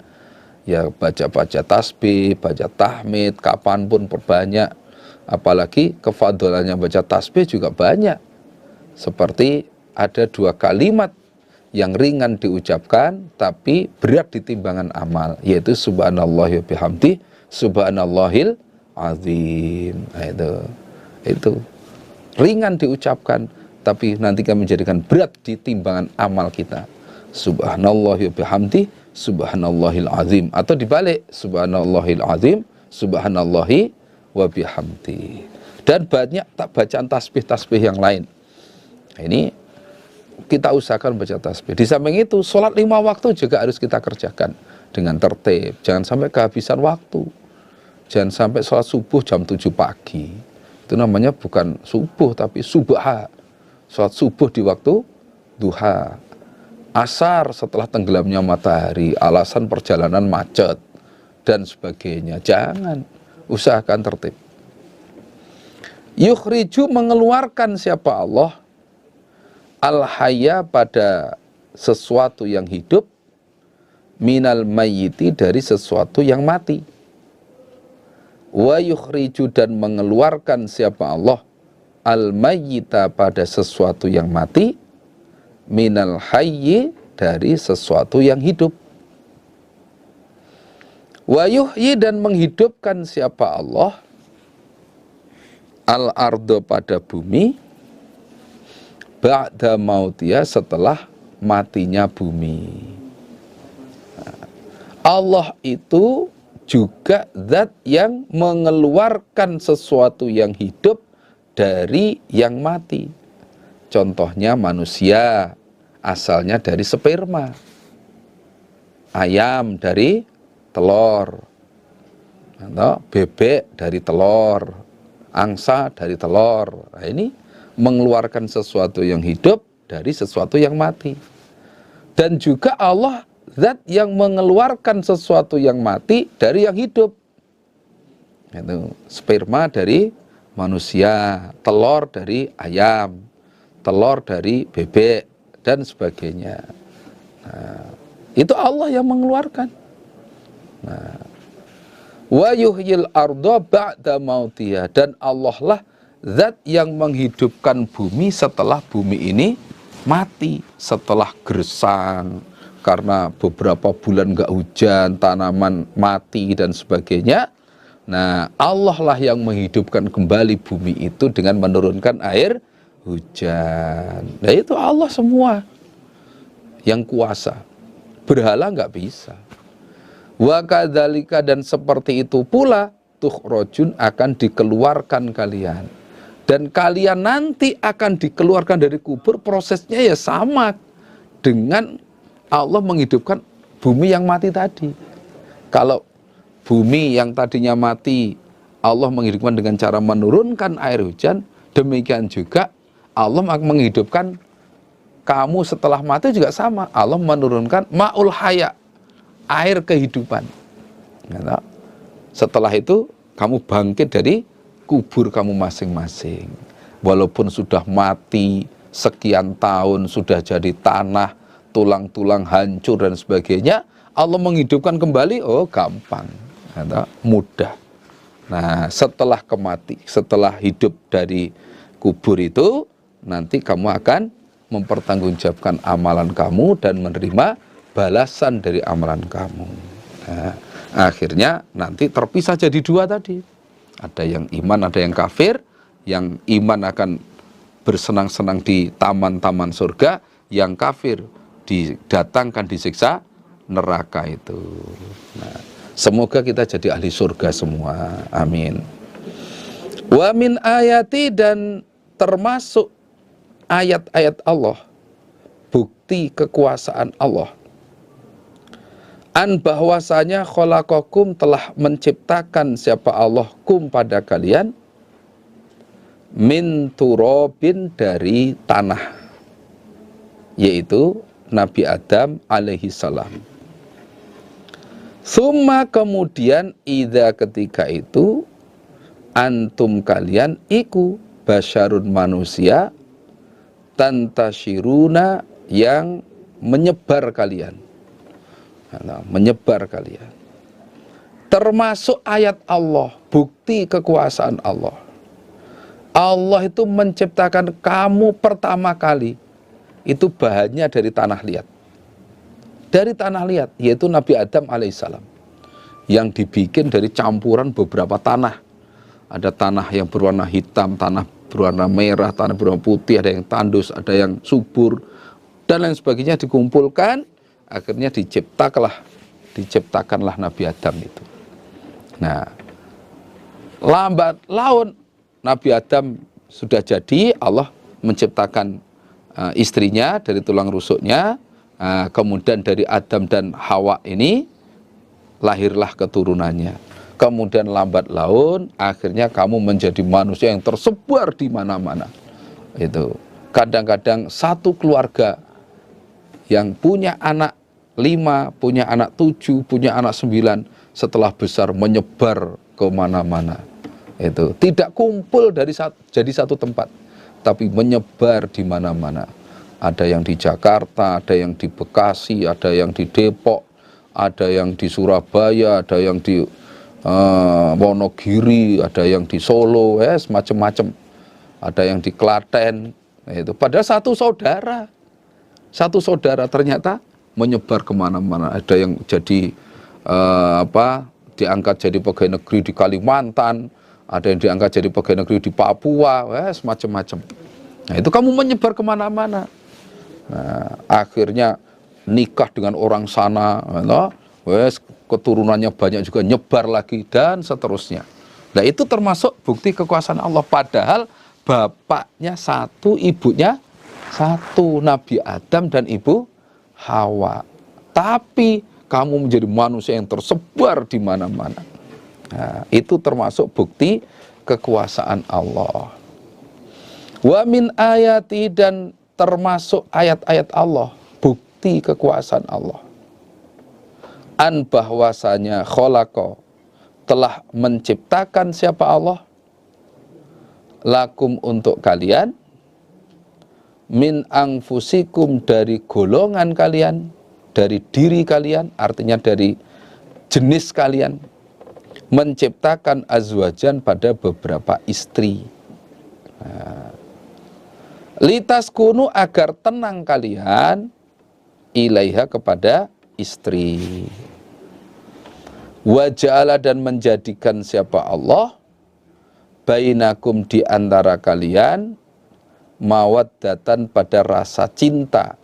Ya baca-baca tasbih, baca tahmid, kapanpun perbanyak. Apalagi kefadolannya baca tasbih juga banyak. Seperti ada 2 kalimat yang ringan diucapkan tapi berat di timbangan amal, yaitu subhanallah wa bihamdi, subhanallahil azim. Nah, itu ringan diucapkan tapi nanti akan menjadikan berat di timbangan amal kita. Subhanallah wa bihamdi, subhanallahil azim, atau dibalik, subhanallahil azim, subhanallahi wa bihamdi. Dan banyak tak bacaan tasbih-tasbih yang lain. Nah, ini kita usahakan baca tasbih. Di samping itu, sholat 5 waktu juga harus kita kerjakan dengan tertib. Jangan sampai kehabisan waktu. Jangan sampai sholat subuh jam 7 pagi. Itu namanya bukan subuh, tapi subha. Sholat subuh di waktu duha. Asar setelah tenggelamnya matahari, alasan perjalanan macet, dan sebagainya. Jangan, usahakan tertib. Yukhriju, mengeluarkan siapa Allah, al-hayya, pada sesuatu yang hidup, minal mayyiti, dari sesuatu yang mati. Wa yukhriju, dan mengeluarkan siapa Allah, al-mayyita, pada sesuatu yang mati, minal hayyi, dari sesuatu yang hidup. Wa yuhyi, dan menghidupkan siapa Allah, al-ardo, pada bumi, ba'da mautiyah, setelah matinya bumi. Allah itu juga zat yang mengeluarkan sesuatu yang hidup dari yang mati. Contohnya manusia, asalnya dari sperma. Ayam dari telur. Atau bebek dari telur. Angsa dari telur. Nah, ini mengeluarkan sesuatu yang hidup dari sesuatu yang mati. Dan juga Allah zat yang mengeluarkan sesuatu yang mati dari yang hidup. Itu sperma dari manusia, telur dari ayam, telur dari bebek, dan sebagainya. Nah, itu Allah yang mengeluarkan. Nah, wa yuhyil arda ba'da mautiyah, dan Allah lah zat yang menghidupkan bumi setelah bumi ini mati, setelah gersang karena beberapa bulan nggak hujan, tanaman mati dan sebagainya. Nah, Allah lah yang menghidupkan kembali bumi itu dengan menurunkan air hujan. Nah, itu Allah semua yang kuasa. Berhala nggak bisa. Wa kadzalika, dan seperti itu pula, tukhrajun, akan dikeluarkan kalian. Dan kalian nanti akan dikeluarkan dari kubur. Prosesnya ya sama dengan Allah menghidupkan bumi yang mati tadi. Kalau bumi yang tadinya mati Allah menghidupkan dengan cara menurunkan air hujan, demikian juga Allah menghidupkan kamu setelah mati juga sama. Allah menurunkan ma'ul haya, air kehidupan. Setelah itu kamu bangkit dari kubur kamu masing-masing. Walaupun sudah mati sekian tahun, sudah jadi tanah, tulang-tulang hancur dan sebagainya, Allah menghidupkan kembali, oh gampang, mudah. Nah, setelah setelah hidup dari kubur itu, nanti kamu akan mempertanggungjawabkan amalan kamu dan menerima balasan dari amalan kamu. Nah, akhirnya nanti terpisah jadi dua tadi. Ada yang iman, ada yang kafir. Yang iman akan bersenang-senang di taman-taman surga, yang kafir didatangkan disiksa neraka itu. Nah, semoga kita jadi ahli surga semua. Amin. Wa min ayati, dan termasuk ayat-ayat Allah, bukti kekuasaan Allah, an bahwasanya khalaqakum telah menciptakan siapa Allah kum pada kalian min turabin dari tanah, yaitu Nabi Adam alaihi salam. Summa kemudian idza ketika itu antum kalian iku basyarun manusia tantashiruna yang menyebar kalian. Nah, menyebar kalian. Termasuk ayat Allah, bukti kekuasaan Allah. Allah itu menciptakan kamu pertama kali itu bahannya dari tanah liat. Dari tanah liat, yaitu Nabi Adam alaihissalam, yang dibikin dari campuran beberapa tanah. Ada tanah yang berwarna hitam, tanah berwarna merah, tanah berwarna putih, ada yang tandus, ada yang subur, dan lain sebagainya dikumpulkan, akhirnya diciptakanlah Nabi Adam itu. Nah, lambat laun Nabi Adam sudah jadi, Allah menciptakan istrinya dari tulang rusuknya. Kemudian dari Adam dan Hawa ini lahirlah keturunannya. Kemudian lambat laun akhirnya kamu menjadi manusia yang tersebar di mana-mana. Itu kadang-kadang satu keluarga yang punya anak 5, punya anak 7, punya anak 9, setelah besar menyebar ke mana-mana. Itu tidak kumpul jadi satu tempat, tapi menyebar di mana-mana. Ada yang di Jakarta, ada yang di Bekasi, ada yang di Depok, ada yang di Surabaya, ada yang di Wonogiri, ada yang di Solo, semacam-macam. Ada yang di Klaten. Itu padahal satu saudara ternyata menyebar kemana-mana. Ada yang jadi diangkat jadi pegawai negeri di Kalimantan, ada yang diangkat jadi pegawai negeri di Papua, semacam-macam. Nah, itu kamu menyebar kemana-mana. Nah, akhirnya nikah dengan orang sana, keturunannya banyak juga, nyebar lagi, dan seterusnya. Nah, itu termasuk bukti kekuasaan Allah. Padahal bapaknya satu, ibunya satu, Nabi Adam dan ibu Hawa. Tapi kamu menjadi manusia yang tersebar di mana-mana. Nah, itu termasuk bukti kekuasaan Allah. Wa min ayati, dan termasuk ayat-ayat Allah, bukti kekuasaan Allah. An bahwasanya khalaqa telah menciptakan siapa Allah lakum untuk kalian min anfusikum dari golongan kalian, dari diri kalian, artinya dari jenis kalian, menciptakan azwajan pada beberapa istri. Nah, litas kunu agar tenang kalian ilaiha kepada istri. Wa ja'ala, dan menjadikan siapa Allah bainakum di antara kalian mawaddatan pada rasa cinta,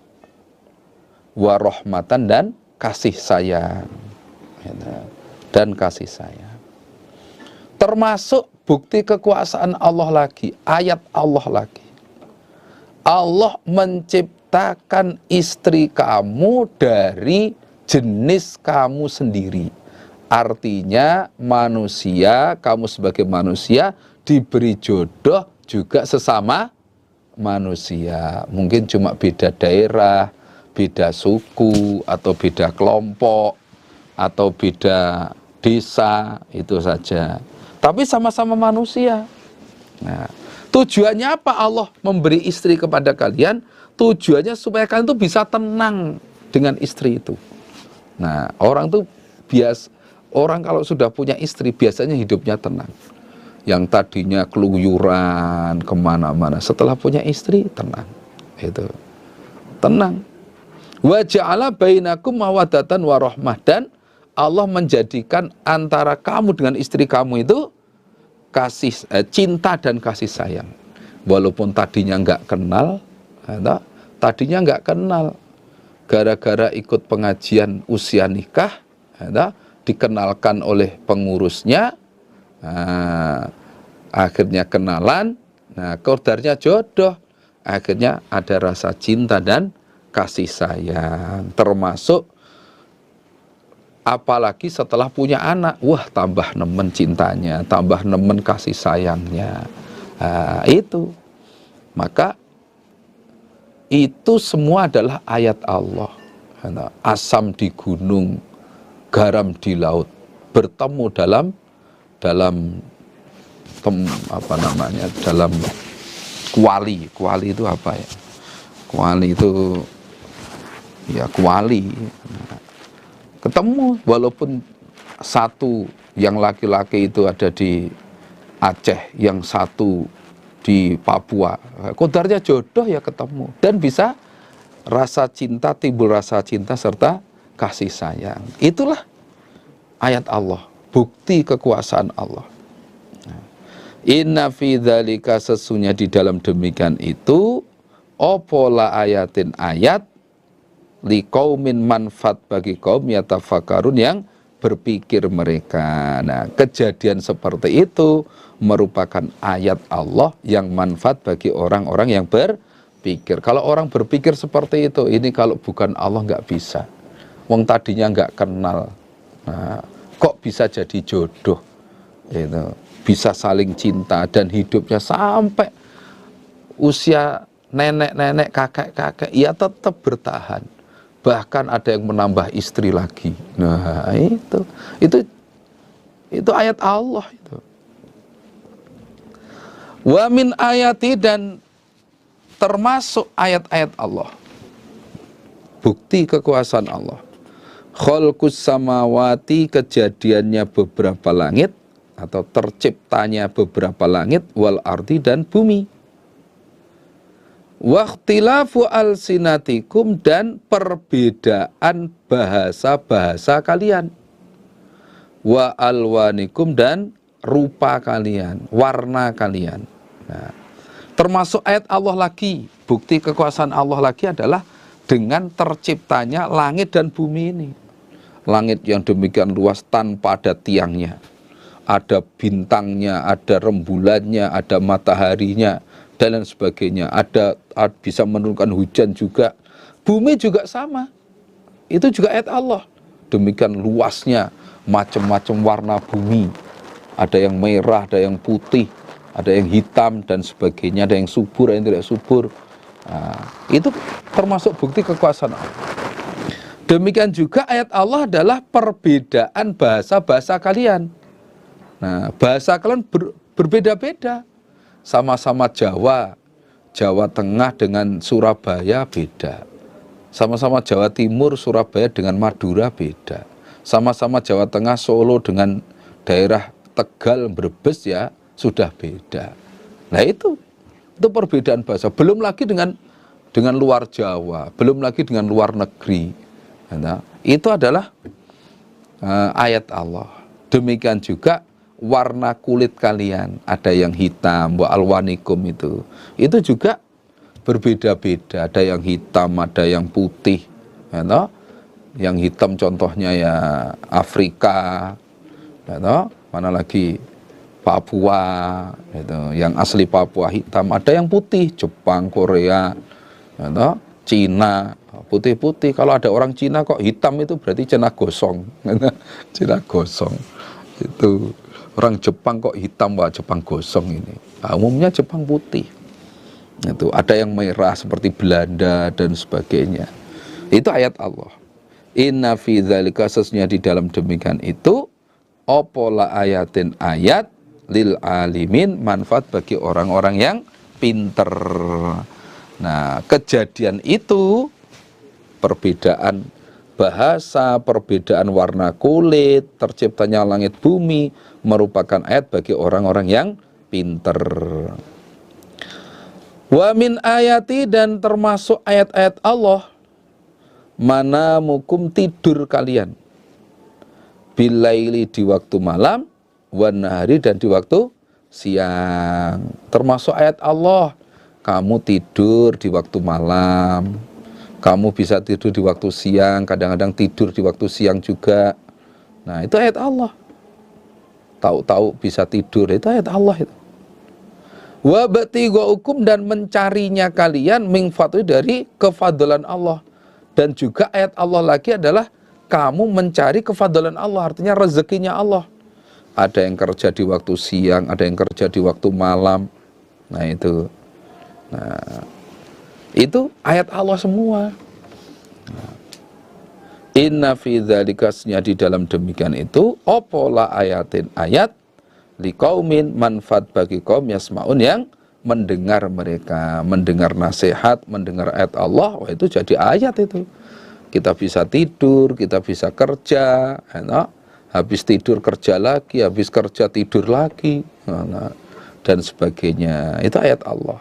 wa rahmatan, dan kasih sayang. Dan kasih sayang. Termasuk bukti kekuasaan Allah lagi, ayat Allah lagi. Allah menciptakan istri kamu dari jenis kamu sendiri. Artinya manusia, kamu sebagai manusia diberi jodoh juga sesama manusia. Mungkin cuma beda daerah, beda suku, atau beda kelompok, atau beda desa, itu saja. Tapi sama-sama manusia. Nah, tujuannya apa Allah memberi istri kepada kalian? Tujuannya supaya kalian tuh bisa tenang dengan istri itu. Nah, orang kalau sudah punya istri biasanya hidupnya tenang. Yang tadinya keluyuran kemana-mana, setelah punya istri tenang. Itu tenang. Wa ja'ala bainakum mawaddatan wa rahmah, dan Allah menjadikan antara kamu dengan istri kamu itu cinta dan kasih sayang. Walaupun tadinya nggak kenal, gara-gara ikut pengajian usia nikah, dikenalkan oleh pengurusnya, akhirnya kenalan, Nah, qadarnya jodoh, akhirnya ada rasa cinta dan kasih sayang. Termasuk apalagi setelah punya anak, wah tambah nemen cintanya, tambah nemen kasih sayangnya. Nah, itu. Maka itu semua adalah ayat Allah. Asam di gunung, garam di laut, bertemu dalam dalam kuali. Kuali itu apa ya? Kuali itu ya kuali. Ketemu, walaupun satu yang laki-laki itu ada di Aceh, yang satu di Papua. Qadarnya jodoh ya ketemu, dan bisa rasa cinta, timbul rasa cinta serta kasih sayang. Itulah ayat Allah, bukti kekuasaan Allah. Inna fi dzalika, sesungguhnya di dalam demikian itu, opola ayatin ayat, liqaumin manfaat bagi kaum yatafakarun yang berpikir mereka. Nah, kejadian seperti itu merupakan ayat Allah yang manfaat bagi orang-orang yang berpikir. Kalau orang berpikir seperti itu, ini kalau bukan Allah nggak bisa. Wong tadinya nggak kenal, nah, kok bisa jadi jodoh? Itu bisa saling cinta dan hidupnya sampai usia nenek-nenek, kakek-kakek, ya tetap bertahan. Bahkan ada yang menambah istri lagi. Nah, itu ayat Allah itu. Wa min ayati, dan termasuk ayat-ayat Allah, bukti kekuasaan Allah. Khalqus samawati, kejadiannya beberapa langit atau terciptanya beberapa langit, wal ardi, dan bumi. Wakhtilafu alsinatikum, dan perbedaan bahasa-bahasa kalian. Wa alwanikum, dan rupa kalian, warna kalian. Nah, termasuk ayat Allah lagi, bukti kekuasaan Allah lagi adalah dengan terciptanya langit dan bumi ini. Langit yang demikian luas tanpa ada tiangnya, ada bintangnya, ada rembulannya, ada mataharinya, dan lain sebagainya. Ada bisa menurunkan hujan juga. Bumi juga sama. Itu juga ayat Allah. Demikian luasnya, macam-macam warna bumi. Ada yang merah, ada yang putih, ada yang hitam, dan sebagainya. Ada yang subur, ada yang tidak subur. Nah, itu termasuk bukti kekuasaan Allah. Demikian juga ayat Allah adalah perbedaan bahasa-bahasa kalian. Nah, bahasa kalian berbeda-beda. Sama-sama Jawa, Jawa Tengah dengan Surabaya beda. Sama-sama Jawa Timur, Surabaya dengan Madura beda. Sama-sama Jawa Tengah, Solo dengan daerah Tegal, Brebes ya sudah beda. Nah, itu perbedaan bahasa. Belum lagi dengan luar Jawa, belum lagi dengan luar negeri. Nah, itu adalah ayat Allah. Demikian juga warna kulit kalian, ada yang hitam, wa alwanikum, itu juga berbeda-beda. Ada yang hitam, ada yang putih. Ya, yang hitam contohnya ya Afrika, ya, mana lagi Papua, yang asli Papua hitam. Ada yang putih, Jepang, Korea, ya, Cina, putih-putih. Kalau ada orang Cina kok hitam, itu berarti Cina gosong. Cina gosong. Itu orang Jepang kok hitam, wah Jepang gosong ini. Nah, umumnya Jepang putih. Itu ada yang merah seperti Belanda dan sebagainya. Itu ayat Allah. Inna fi dzalika, sesungguhnya di dalam demikian itu, opola ayatin ayat lil alimin, manfaat bagi orang-orang yang pinter. Nah, kejadian itu, perbedaan bahasa, perbedaan warna kulit, terciptanya langit bumi, merupakan ayat bagi orang-orang yang pinter. Wa min ayati, dan termasuk ayat-ayat Allah, mana mukum, tidur kalian, bilaili, di waktu malam, wan nahari, dan di waktu siang. Termasuk ayat Allah, kamu tidur di waktu malam, kamu bisa tidur di waktu siang, kadang-kadang tidur di waktu siang juga. Nah, itu ayat Allah. Tahu-tahu bisa tidur, itu ayat Allah itu. Wa batighukum, dan mencarinya kalian min fadli, dari kefadlan Allah. Dan juga ayat Allah lagi adalah kamu mencari kefadlan Allah, artinya rezekinya Allah. Ada yang kerja di waktu siang, ada yang kerja di waktu malam. Nah itu ayat Allah semua. Inna fi dzalika, di dalam demikian itu, opola ayatin, ayat liqaumin, manfaat bagi kaum yasmaun, yang mendengar, mereka mendengar nasihat, mendengar ayat Allah. Wah, itu jadi ayat itu. Kita bisa tidur, kita bisa kerja, habis tidur kerja lagi, habis kerja tidur lagi, dan sebagainya. Itu ayat Allah.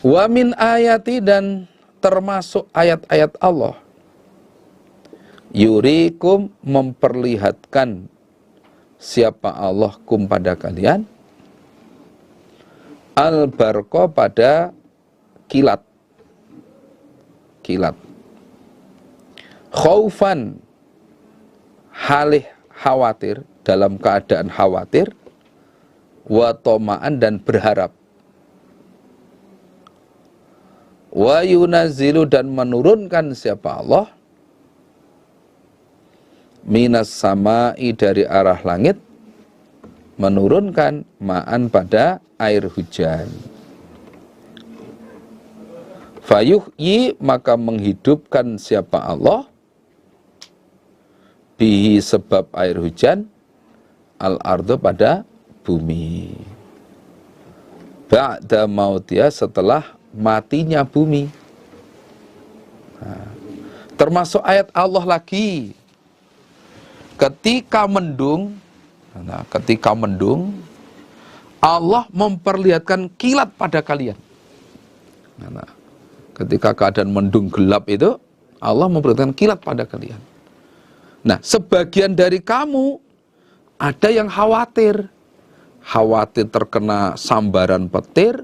Wa min ayati, dan termasuk ayat-ayat Allah, yurikum, memperlihatkan siapa Allah kum, pada kalian, al-barqa, pada kilat, khaufan, halih khawatir, dalam keadaan khawatir, wa toma'an, dan berharap, wa yunazzilu, dan menurunkan siapa Allah, minas sama'i, dari arah langit, menurunkan ma'an, pada air hujan. Fayuhyi, maka menghidupkan siapa Allah, bihi, sebab air hujan, al-ardu, pada bumi, ba'da mautiha, setelah matinya bumi. Termasuk ayat Allah lagi, ketika mendung, Allah memperlihatkan kilat pada kalian. Ketika keadaan mendung gelap itu, Allah memperlihatkan kilat pada kalian. Nah, sebagian dari kamu ada yang khawatir terkena sambaran petir,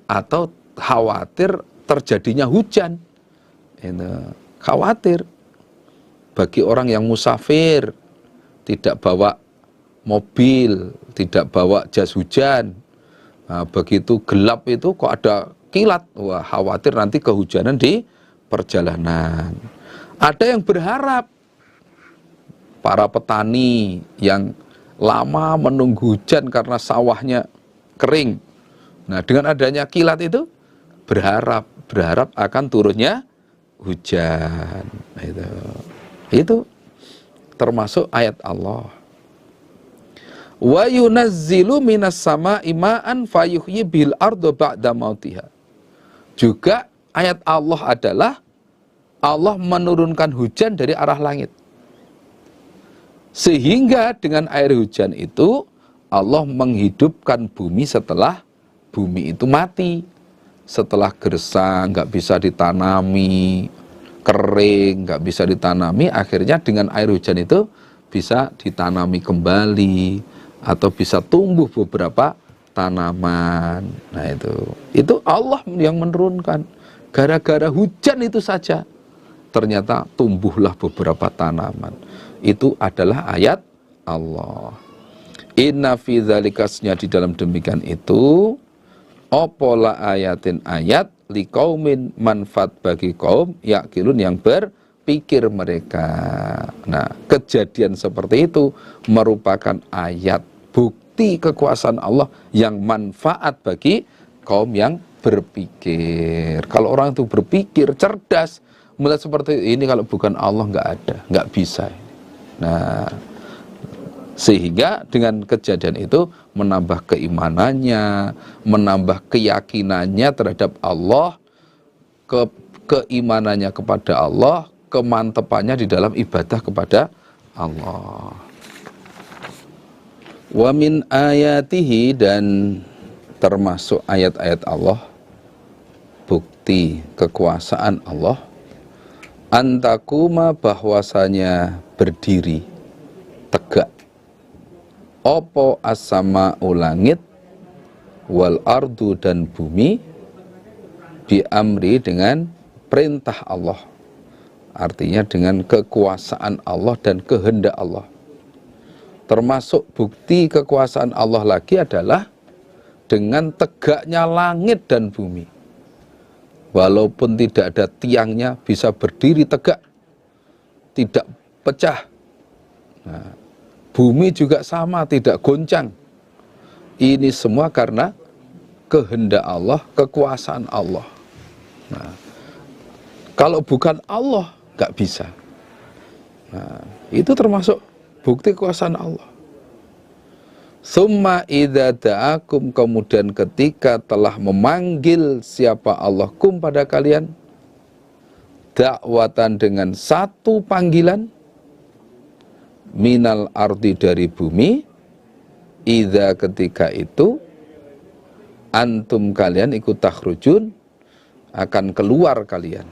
atau khawatir terjadinya hujan. Khawatir. Bagi orang yang musafir, tidak bawa mobil, tidak bawa jas hujan, nah, begitu gelap itu kok ada kilat, wah, khawatir nanti kehujanan di perjalanan. Ada yang berharap, para petani yang lama menunggu hujan karena sawahnya kering. Nah, dengan adanya kilat itu, berharap akan turunnya hujan. Nah, itu termasuk ayat Allah. Wa yunazzilu minas sama'i ma'an fayuhyi bil ardu ba'da mautiha. Juga ayat Allah adalah Allah menurunkan hujan dari arah langit. Sehingga dengan air hujan itu Allah menghidupkan bumi setelah bumi itu mati. Setelah gersang, nggak bisa ditanami, kering, nggak bisa ditanami, akhirnya dengan air hujan itu bisa ditanami kembali, atau bisa tumbuh beberapa tanaman. Nah, itu Allah yang menurunkan. Gara-gara hujan itu saja ternyata tumbuhlah beberapa tanaman. Itu adalah ayat Allah. Inna fi dzalikasnya, di dalam demikian itu, opola ayatin, ayat liqaumin, manfaat bagi kaum yaqilun, yang berpikir mereka. Nah, kejadian seperti itu merupakan ayat bukti kekuasaan Allah yang manfaat bagi kaum yang berpikir. Kalau orang itu berpikir cerdas, melihat seperti ini, kalau bukan Allah nggak ada, nggak bisa. Nah, sehingga dengan kejadian itu menambah keimanannya, menambah keyakinannya terhadap Allah, keimanannya kepada Allah, kemantepannya di dalam ibadah kepada Allah. Wa min ayatihi, dan termasuk ayat-ayat Allah, bukti kekuasaan Allah, antakuma, bahwasanya berdiri tegak, opo as-sama'u, langit, wal ardu, dan bumi, bi amri, dengan perintah Allah, artinya dengan kekuasaan Allah dan kehendak Allah. Termasuk bukti kekuasaan Allah lagi adalah dengan tegaknya langit dan bumi. Walaupun tidak ada tiangnya, bisa berdiri tegak, tidak pecah. Nah, bumi juga sama, tidak goncang. Ini semua karena kehendak Allah, kekuasaan Allah. Nah, kalau bukan Allah, nggak bisa. Nah, itu termasuk bukti kekuasaan Allah. Summa idza da'akum, kemudian ketika telah memanggil siapa Allah kum pada kalian, dakwatan dengan satu panggilan, minal ardi dari bumi, idza ketika itu, antum kalian ikut takhrujun, akan keluar kalian.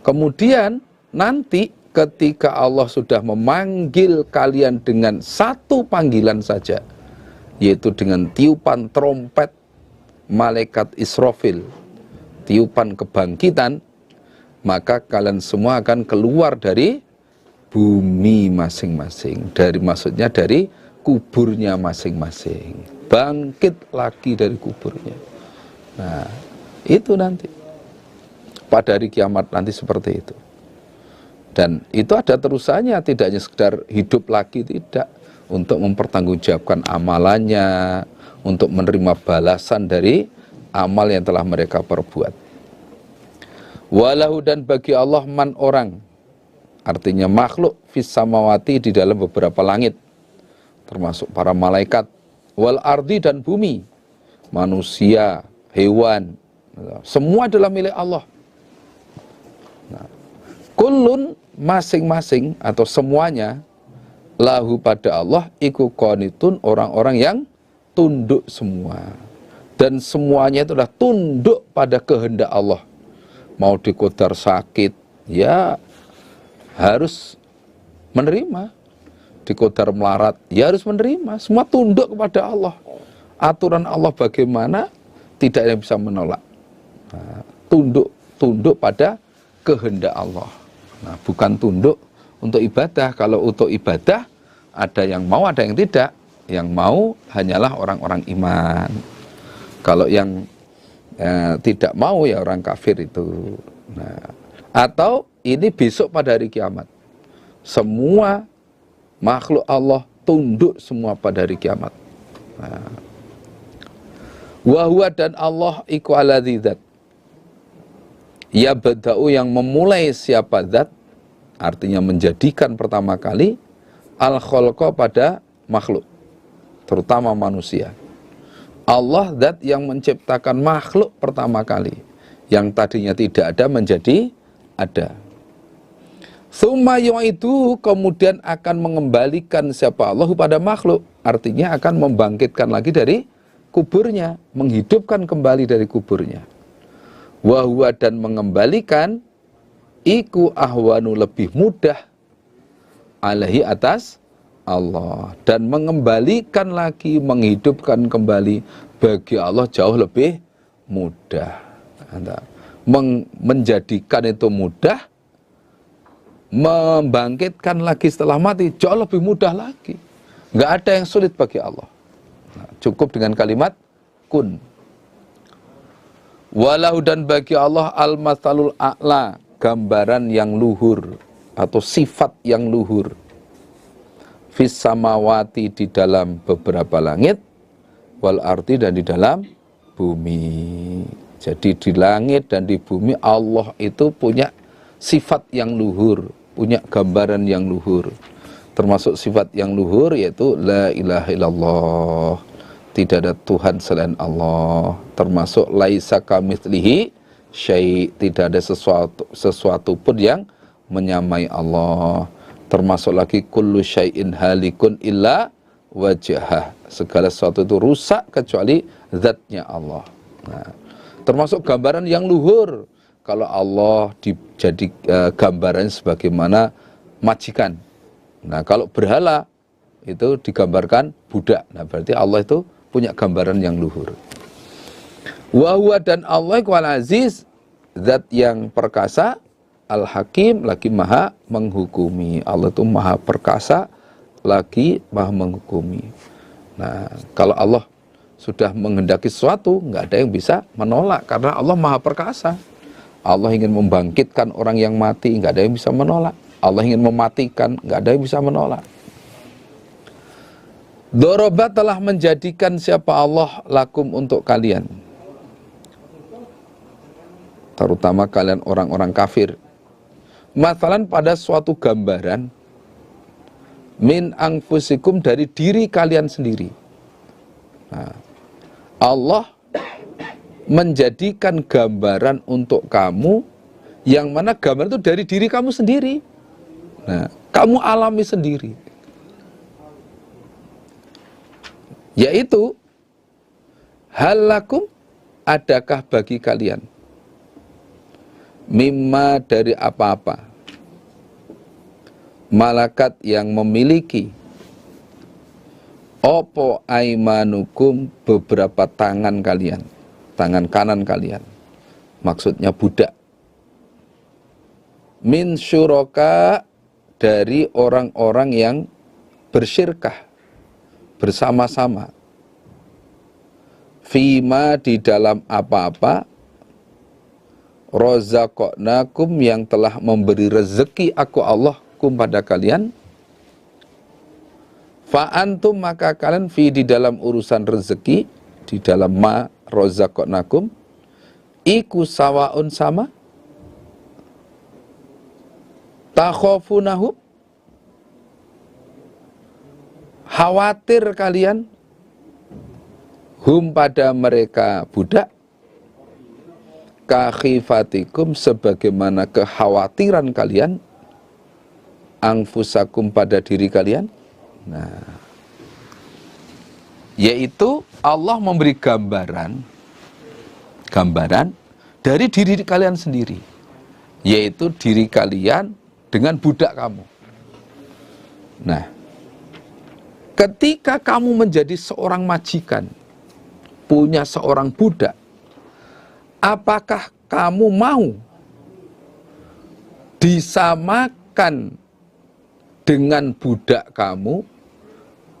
Kemudian nanti ketika Allah sudah memanggil kalian dengan satu panggilan saja, yaitu dengan tiupan trompet malaikat Israfil, tiupan kebangkitan, maka kalian semua akan keluar dari bumi masing-masing, maksudnya dari kuburnya masing-masing, bangkit lagi dari kuburnya. Nah, itu nanti pada hari kiamat nanti seperti itu. Dan itu ada terusannya, tidak hanya sekedar hidup lagi, tidak. Untuk mempertanggungjawabkan amalannya, untuk menerima balasan dari amal yang telah mereka perbuat. Walahu, dan bagi Allah man orang, artinya makhluk, fis samawati, di dalam beberapa langit, termasuk para malaikat, wal ardi, dan bumi, manusia, hewan, semua adalah milik Allah. Nah, kullun, masing-masing atau semuanya, lahu, pada Allah, iku qanitun, orang-orang yang tunduk semua. Dan semuanya itu adalah tunduk pada kehendak Allah. Mau dikodar sakit, ya harus menerima. Dikodar melarat, ya harus menerima. Semua tunduk kepada Allah. Aturan Allah bagaimana, tidak ada yang bisa menolak. Nah, tunduk pada kehendak Allah. Nah, bukan tunduk untuk ibadah. Kalau untuk ibadah, ada yang mau, ada yang tidak. Yang mau hanyalah orang-orang iman. Kalau yang tidak mau, ya orang kafir itu. Nah, atau ini besok pada hari kiamat. Semua makhluk Allah tunduk semua pada hari kiamat. Nah, wa huwa, dan Allah iku alladzi dzat, ya bada'u, yang memulai siapa zat, artinya menjadikan pertama kali, al-khalqa, pada makhluk, terutama manusia. Allah zat yang menciptakan makhluk pertama kali, yang tadinya tidak ada menjadi ada. Tsumma yu'idu, kemudian akan mengembalikan siapa Allah pada makhluk, artinya akan membangkitkan lagi dari kuburnya, menghidupkan kembali dari kuburnya. Wa huwa, dan mengembalikan, iku ahwanu, lebih mudah, alaihi, atas Allah. Dan mengembalikan lagi, menghidupkan kembali, bagi Allah jauh lebih mudah. Menjadikan itu mudah, membangkitkan lagi setelah mati jauh lebih mudah lagi. Nggak ada yang sulit bagi Allah. Nah, cukup dengan kalimat kun. Walahu, dan bagi Allah al-matsalul a'la, gambaran yang luhur atau sifat yang luhur, fis samawati, di dalam beberapa langit, wal ardi, dan di dalam bumi. Jadi di langit dan di bumi Allah itu punya sifat yang luhur, punya gambaran yang luhur. Termasuk sifat yang luhur yaitu la ilaha illallah, tidak ada Tuhan selain Allah. Termasuk laisa kamitslihi syai', tidak ada sesuatu pun yang menyamai Allah. Termasuk lagi kullu syai'in halikun illa wajhah, segala sesuatu itu rusak kecuali zatnya Allah. Nah, termasuk gambaran yang luhur, kalau Allah jadi gambarannya sebagaimana majikan. Nah, kalau berhala itu digambarkan budak. Nah, berarti Allah itu punya gambaran yang luhur. Wa huwa, dan Allah wal aziz, zat yang perkasa, al hakim, lagi maha menghukumi. Allah itu maha perkasa, lagi maha menghukumi. Nah, kalau Allah sudah menghendaki sesuatu, nggak ada yang bisa menolak, karena Allah maha perkasa. Allah ingin membangkitkan orang yang mati, nggak ada yang bisa menolak. Allah ingin mematikan, nggak ada yang bisa menolak. Doroba telah menjadikan siapa Allah lakum untuk kalian, terutama kalian orang-orang kafir, masalan pada suatu gambaran, min anfusikum dari diri kalian sendiri. Nah, Allah menjadikan gambaran untuk kamu, yang mana gambaran itu dari diri kamu sendiri. Nah, kamu alami sendiri. Yaitu, halakum, adakah bagi kalian, mimma dari apa-apa, malakat yang memiliki, opo aimanukum, beberapa tangan kalian, tangan kanan kalian, maksudnya budak, min syuroka, dari orang-orang yang bersyirkah bersama-sama, fima, di dalam apa-apa, rozaqnakum, yang telah memberi rezeki aku Allah kum pada kalian, fa'antum, maka kalian fi, di dalam urusan rezeki, di dalam ma rozaqnakum, iku sawaun, sama, takhafunahum, khawatir kalian, hum, pada mereka budak, kakhifatikum, sebagaimana kekhawatiran kalian, anfusakum, pada diri kalian. Nah, yaitu Allah memberi gambaran dari diri kalian sendiri, yaitu diri kalian dengan budak kamu. Nah, ketika kamu menjadi seorang majikan, punya seorang budak, apakah kamu mau disamakan dengan budak kamu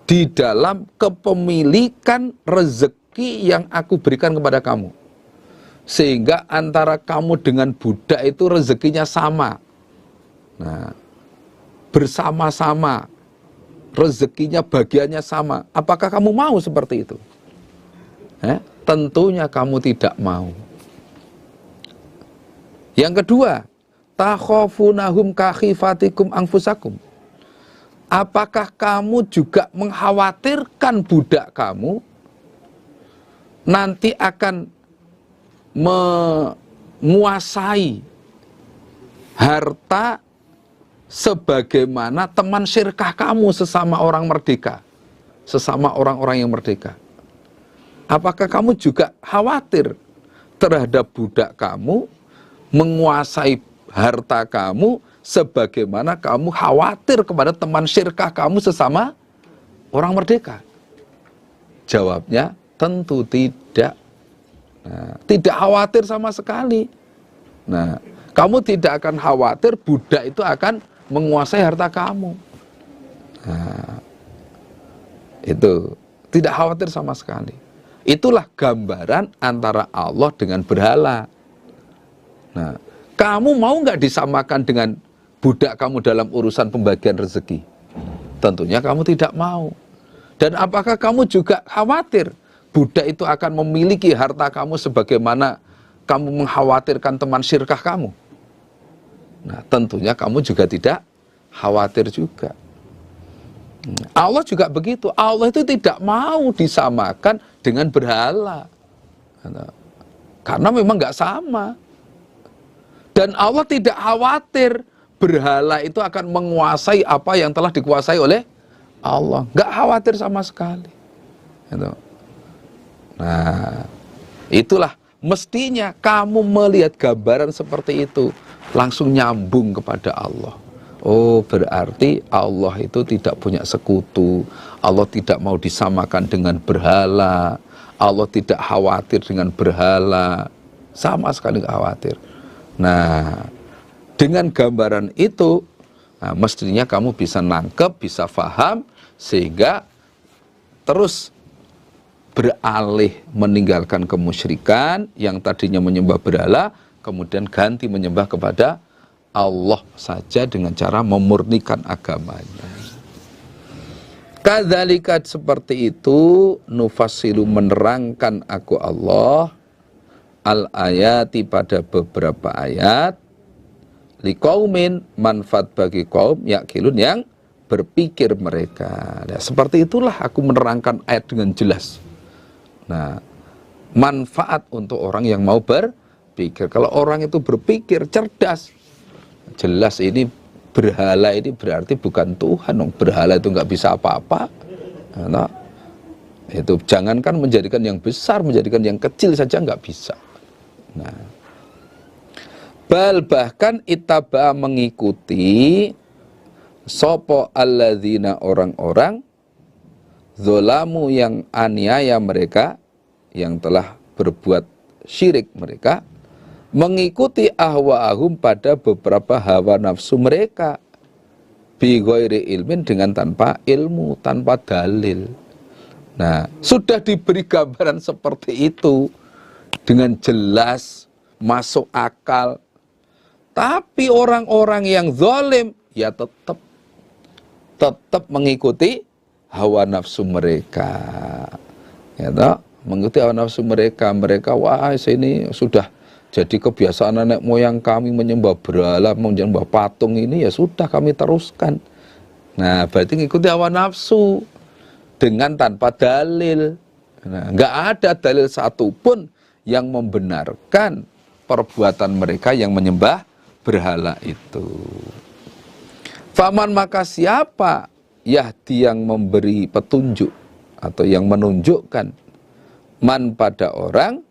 di dalam kepemilikan rezeki yang aku berikan kepada kamu, sehingga antara kamu dengan budak itu rezekinya sama? Nah, bersama-sama, rezekinya bagiannya sama. Apakah kamu mau seperti itu? Tentunya kamu tidak mau. Yang kedua, takhafunahum kakhifatikum anfusakum. Apakah kamu juga mengkhawatirkan budak kamu nanti akan menguasai harta sebagaimana teman syirkah kamu sesama orang merdeka, sesama orang-orang yang merdeka? Apakah kamu juga khawatir terhadap budak kamu menguasai harta kamu sebagaimana kamu khawatir kepada teman syirkah kamu sesama orang merdeka? Jawabnya tentu tidak. Nah, tidak khawatir sama sekali. Nah, kamu tidak akan khawatir budak itu akan menguasai harta kamu. Nah, itu tidak khawatir sama sekali. Itulah gambaran antara Allah dengan berhala. Nah, kamu mau nggak disamakan dengan budak kamu dalam urusan pembagian rezeki? Tentunya kamu tidak mau. Dan apakah kamu juga khawatir budak itu akan memiliki harta kamu sebagaimana kamu mengkhawatirkan teman syirkah kamu? Nah, tentunya kamu juga tidak khawatir juga. Allah juga begitu. Allah itu tidak mau disamakan dengan berhala, karena memang nggak sama. Dan Allah tidak khawatir berhala itu akan menguasai apa yang telah dikuasai oleh Allah. Nggak khawatir sama sekali. Nah, itulah mestinya kamu melihat gambaran seperti itu, langsung nyambung kepada Allah. Oh, berarti Allah itu tidak punya sekutu. Allah tidak mau disamakan dengan berhala. Allah tidak khawatir dengan berhala. Sama sekali nggak khawatir. Nah, dengan gambaran itu, Nah, mestinya kamu bisa nangkep, bisa faham, sehingga terus beralih meninggalkan kemusyrikan yang tadinya menyembah berhala, kemudian ganti menyembah kepada Allah saja dengan cara memurnikan agamanya. Kadzalika, seperti itu, nufassilu, menerangkan aku Allah, al-ayati, pada beberapa ayat, liqaumin, manfaat bagi kaum, yakilun, yang berpikir mereka. Nah, seperti itulah aku menerangkan ayat dengan jelas. Nah, manfaat untuk orang yang mau berpikir. Kalau orang itu berpikir cerdas, jelas ini berhala ini berarti bukan Tuhan. Berhala itu nggak bisa apa-apa. Nah, itu jangankan menjadikan yang besar, menjadikan yang kecil saja nggak bisa. Nah, bahkan itaba, mengikuti sopo alladzina, orang-orang, zolamu, yang aniaya mereka, yang telah berbuat syirik mereka, mengikuti ahwa'ahum, pada beberapa hawa nafsu mereka, bi ghairi ilmin, dengan tanpa ilmu, tanpa dalil. Nah, sudah diberi gambaran seperti itu dengan jelas, masuk akal, tapi orang-orang yang zalim ya tetap mengikuti hawa nafsu mereka, ya toh? Mengikuti hawa nafsu mereka. Wah, ini sudah jadi kebiasaan nenek moyang kami menyembah berhala, menyembah patung, ini ya sudah kami teruskan. Nah, berarti mengikuti hawa nafsu dengan tanpa dalil. Nah, nggak ada dalil satupun yang membenarkan perbuatan mereka yang menyembah berhala itu. Faman, maka siapa yahdi, yang memberi petunjuk atau yang menunjukkan, man, pada orang,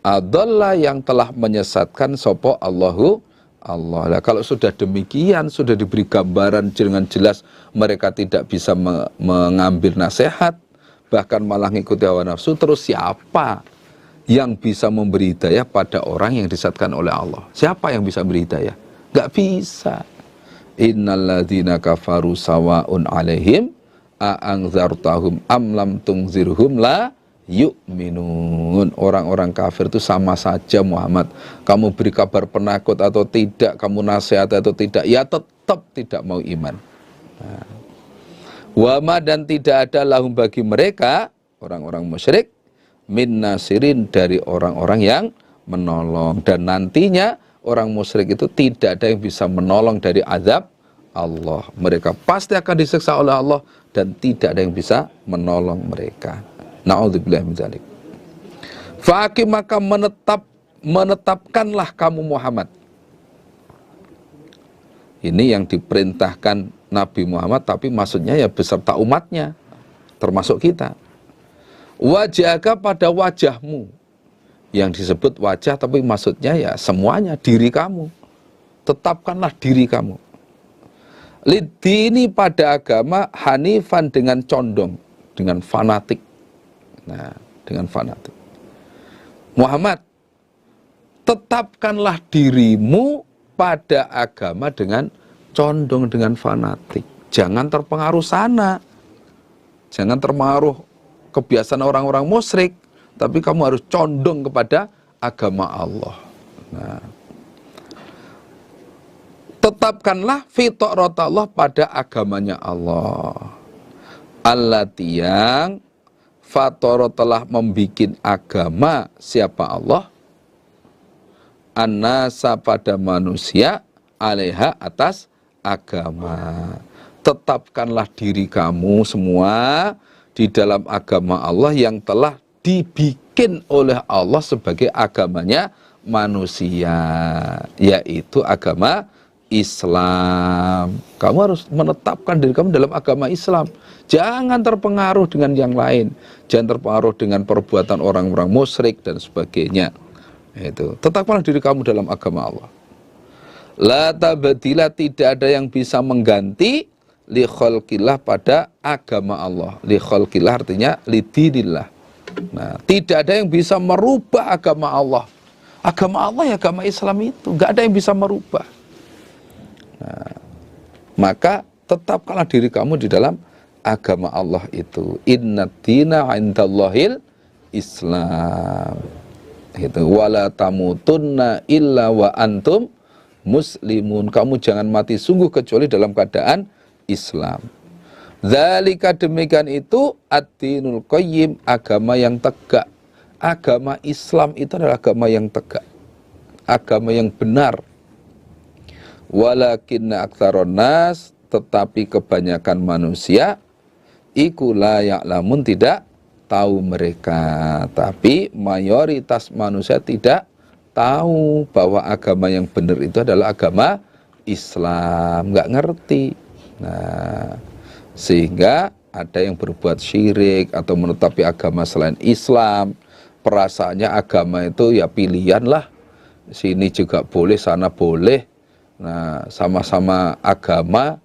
adalla, yang telah menyesatkan, sopo Allahu, Allah. Nah, kalau sudah demikian, sudah diberi gambaran dengan jelas, mereka tidak bisa mengambil nasihat, bahkan malah ngikuti hawa nafsu, terus siapa yang bisa memberi hidayah pada orang yang disesatkan oleh Allah? Siapa yang bisa beri hidayah? Gak bisa. Innalladzina kafaru sawa'un alaihim a'angzartahum am lam tungzirhum la yu'minun. Orang-orang kafir itu sama saja, Muhammad. Kamu beri kabar penakut atau tidak, kamu nasihat atau tidak, ya tetap tidak mau iman. Nah. Wama, dan tidak ada lahum, bagi mereka, orang-orang musyrik, min nasirin, dari orang-orang yang menolong. Dan nantinya orang musyrik itu tidak ada yang bisa menolong dari azab Allah. Mereka pasti akan disiksa oleh Allah dan tidak ada yang bisa menolong mereka. Na'udzubillah min dzalik. Fa'akim, maka menetapkanlah kamu Muhammad. Ini yang diperintahkan Nabi Muhammad, tapi maksudnya ya beserta umatnya, termasuk kita. Wajahka, pada wajahmu, yang disebut wajah tapi maksudnya ya semuanya, diri kamu. Tetapkanlah diri kamu. Lidini, pada agama, hanifan, dengan condong, dengan fanatik. Nah, dengan fanatik. Muhammad, tetapkanlah dirimu pada agama dengan condong, dengan fanatik. Jangan terpengaruh sana. Jangan terpengaruh kebiasaan orang-orang musyrik, tapi kamu harus condong kepada agama Allah. Nah, tetapkanlah fitratallah, pada agamanya Allah. Allati, yang fatara, telah membikin agama siapa Allah, annasa, pada manusia, alaiha, atas agama. Tetapkanlah diri kamu semua di dalam agama Allah yang telah dibikin oleh Allah sebagai agamanya manusia, yaitu agama Islam. Kamu harus menetapkan diri kamu dalam agama Islam. Jangan terpengaruh dengan yang lain. Jangan terpengaruh dengan perbuatan orang-orang musyrik dan sebagainya. Itu. Tetapkanlah diri kamu dalam agama Allah. La tabdila, tidak ada yang bisa mengganti, li khalqillah, pada agama Allah. Li khalqillah artinya li dinillah. Nah, tidak ada yang bisa merubah agama Allah. Agama Allah ya agama Islam itu, nggak ada yang bisa merubah. Nah, maka tetapkanlah diri kamu di dalam agama Allah itu. Innad dina 'indallahil Islam. Gitu. Wala tamutunna illa wa antum muslimun. Kamu jangan mati sungguh kecuali dalam keadaan Islam. Dzalika, demikian itu ad-dinul qayyim, agama yang tegak. Agama Islam itu adalah agama yang tegak, agama yang benar. Walakinna aktsaron nas, tetapi kebanyakan manusia iku la ya'lamun, tidak tahu mereka. Tapi mayoritas manusia tidak tahu bahwa agama yang benar itu adalah agama Islam, nggak ngerti. Nah, sehingga ada yang berbuat syirik atau menetapi agama selain Islam. Perasaannya agama itu ya pilihan lah, sini juga boleh, sana boleh. Nah, sama-sama agama,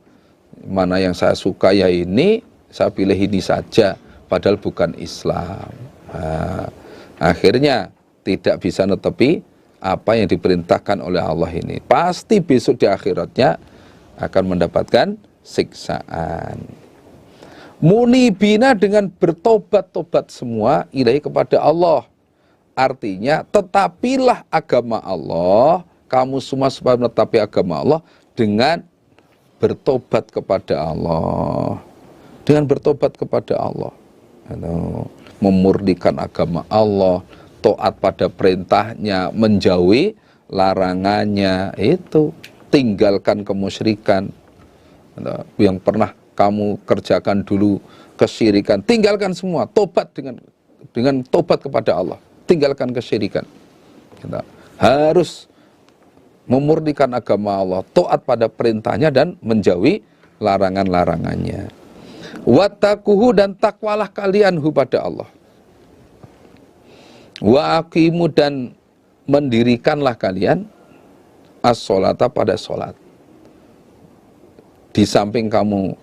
mana yang saya suka ya ini, saya pilih ini saja, padahal bukan Islam. Nah, akhirnya tidak bisa netepi apa yang diperintahkan oleh Allah ini. Pasti besok di akhiratnya akan mendapatkan siksaan. Munibina, dengan bertobat-tobat semua ilahi kepada Allah. Artinya tetapilah agama Allah, kamu semua supaya menetapi agama Allah dengan bertobat kepada Allah. Dengan bertobat kepada Allah, memurnikan agama Allah, taat pada perintahnya, menjauhi larangannya, itu tinggalkan kemusyrikan yang pernah kamu kerjakan dulu, kesyirikan, tinggalkan semua, tobat dengan tobat kepada Allah, tinggalkan kesyirikan. Kita harus memurnikan agama Allah, taat pada perintahnya dan menjauhi larangan-larangannya. Wattaquhu, dan takwalah kalian pada Allah. Wa aqimu, dan mendirikanlah kalian as-sholata, pada sholat. Di samping kamu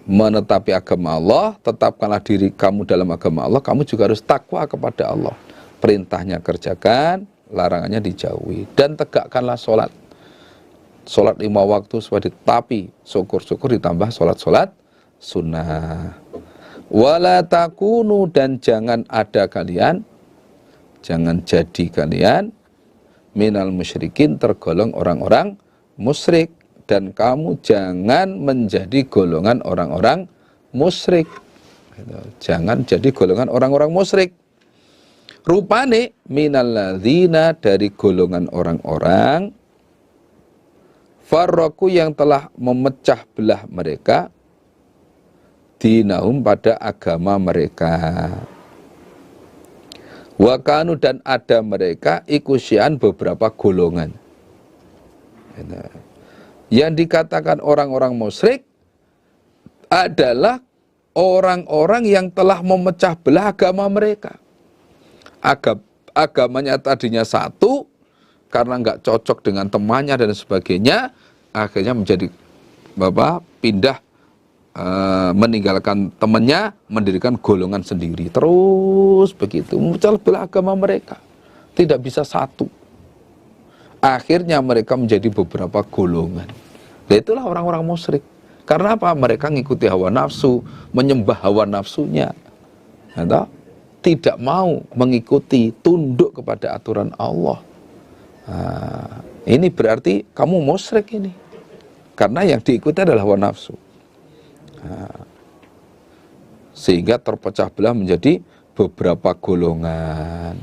menetapi agama Allah, tetapkanlah diri kamu dalam agama Allah, kamu juga harus takwa kepada Allah. Perintahnya kerjakan, larangannya dijauhi, dan tegakkanlah sholat. Sholat 5 waktu supaya ditapi, syukur-syukur ditambah sholat-sholat sunnah. Wala takunu, dan jangan ada kalian, jangan jadi kalian minal musyrikin, tergolong orang-orang musyrik. Dan kamu jangan menjadi golongan orang-orang musyrik. Jangan jadi golongan orang-orang musyrik. Rupane minalladzina, dari golongan orang-orang farraqu, yang telah memecah belah mereka dinahum, pada agama mereka. Wa kanu, dan ada mereka ikusyan, beberapa golongan. Yang dikatakan orang-orang musyrik adalah orang-orang yang telah memecah belah agama mereka. Agamanya tadinya satu, karena nggak cocok dengan temannya dan sebagainya, akhirnya menjadi pindah, meninggalkan temannya, mendirikan golongan sendiri. Terus begitu, memecah belah agama mereka, tidak bisa satu. Akhirnya mereka menjadi beberapa golongan. Nah, itulah orang-orang musyrik. Karena apa? Mereka mengikuti hawa nafsu, menyembah hawa nafsunya. Nah, tidak mau mengikuti, tunduk kepada aturan Allah. Nah, ini berarti kamu musyrik ini. Karena yang diikuti adalah hawa nafsu. Nah, sehingga terpecah belah menjadi beberapa golongan.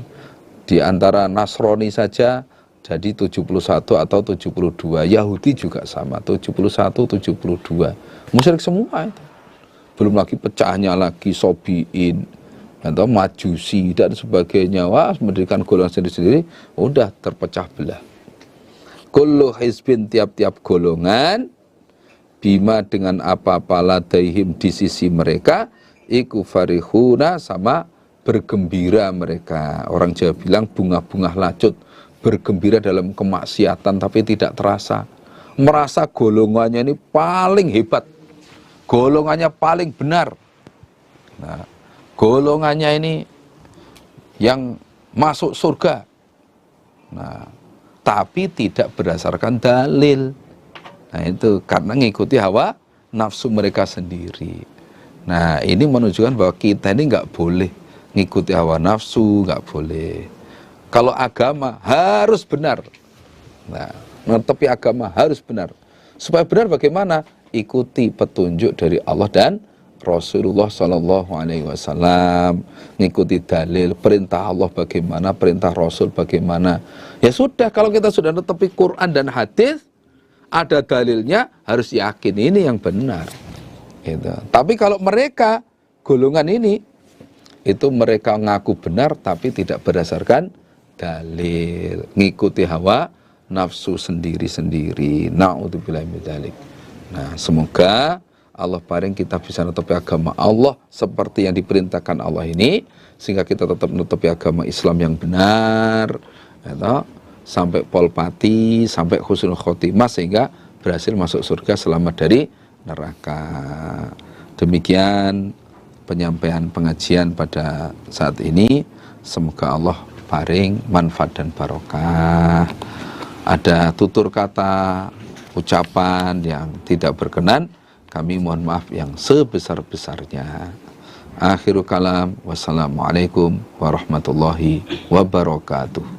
Di antara Nasrani saja jadi 71 atau 72. Yahudi juga sama, 71, 72. Musyrik semua itu. Belum lagi pecahnya lagi Sobiin atau Majusi dan sebagainya. Wah, mendirikan golongan sendiri-sendiri, udah terpecah belah. Kullu hizbin, tiap-tiap golongan, bima, dengan apa-apa ladaihim, di sisi mereka, iku farihuna, sama bergembira mereka. Orang Jawa bilang bunga-bunga lacut, bergembira dalam kemaksiatan tapi tidak terasa. Merasa golongannya ini paling hebat, golongannya paling benar. Nah, golongannya ini yang masuk surga. Nah, tapi tidak berdasarkan dalil. Nah itu karena ngikuti hawa nafsu mereka sendiri. Nah ini menunjukkan bahwa kita ini nggak boleh ngikuti hawa nafsu, nggak boleh. Kalau agama harus benar. Nah, menepi agama harus benar. Supaya benar bagaimana? Ikuti petunjuk dari Allah dan Rasulullah Shallallahu Alaihi Wasallam, ngikuti dalil, perintah Allah bagaimana, perintah Rasul bagaimana. Ya sudah, kalau kita sudah menepi Quran dan hadis, ada dalilnya, harus yakin ini yang benar. Gitu. Tapi kalau mereka golongan ini, itu mereka ngaku benar tapi tidak berdasarkan dalil, ngikuti hawa nafsu sendiri-sendiri. Na'udzubillahi min dzalik. Nah, semoga Allah paring kita bisa menutupi agama Allah seperti yang diperintahkan Allah ini, sehingga kita tetap menutupi agama Islam yang benar, gitu, sampai polpati, sampai husnul khotimah, sehingga berhasil masuk surga selamat dari neraka. Demikian penyampaian pengajian pada saat ini. Semoga Allah paring manfaat dan barokah. Ada tutur kata, ucapan yang tidak berkenan, kami mohon maaf yang sebesar-besarnya. Akhirul kalam, wassalamualaikum warahmatullahi wabarakatuh.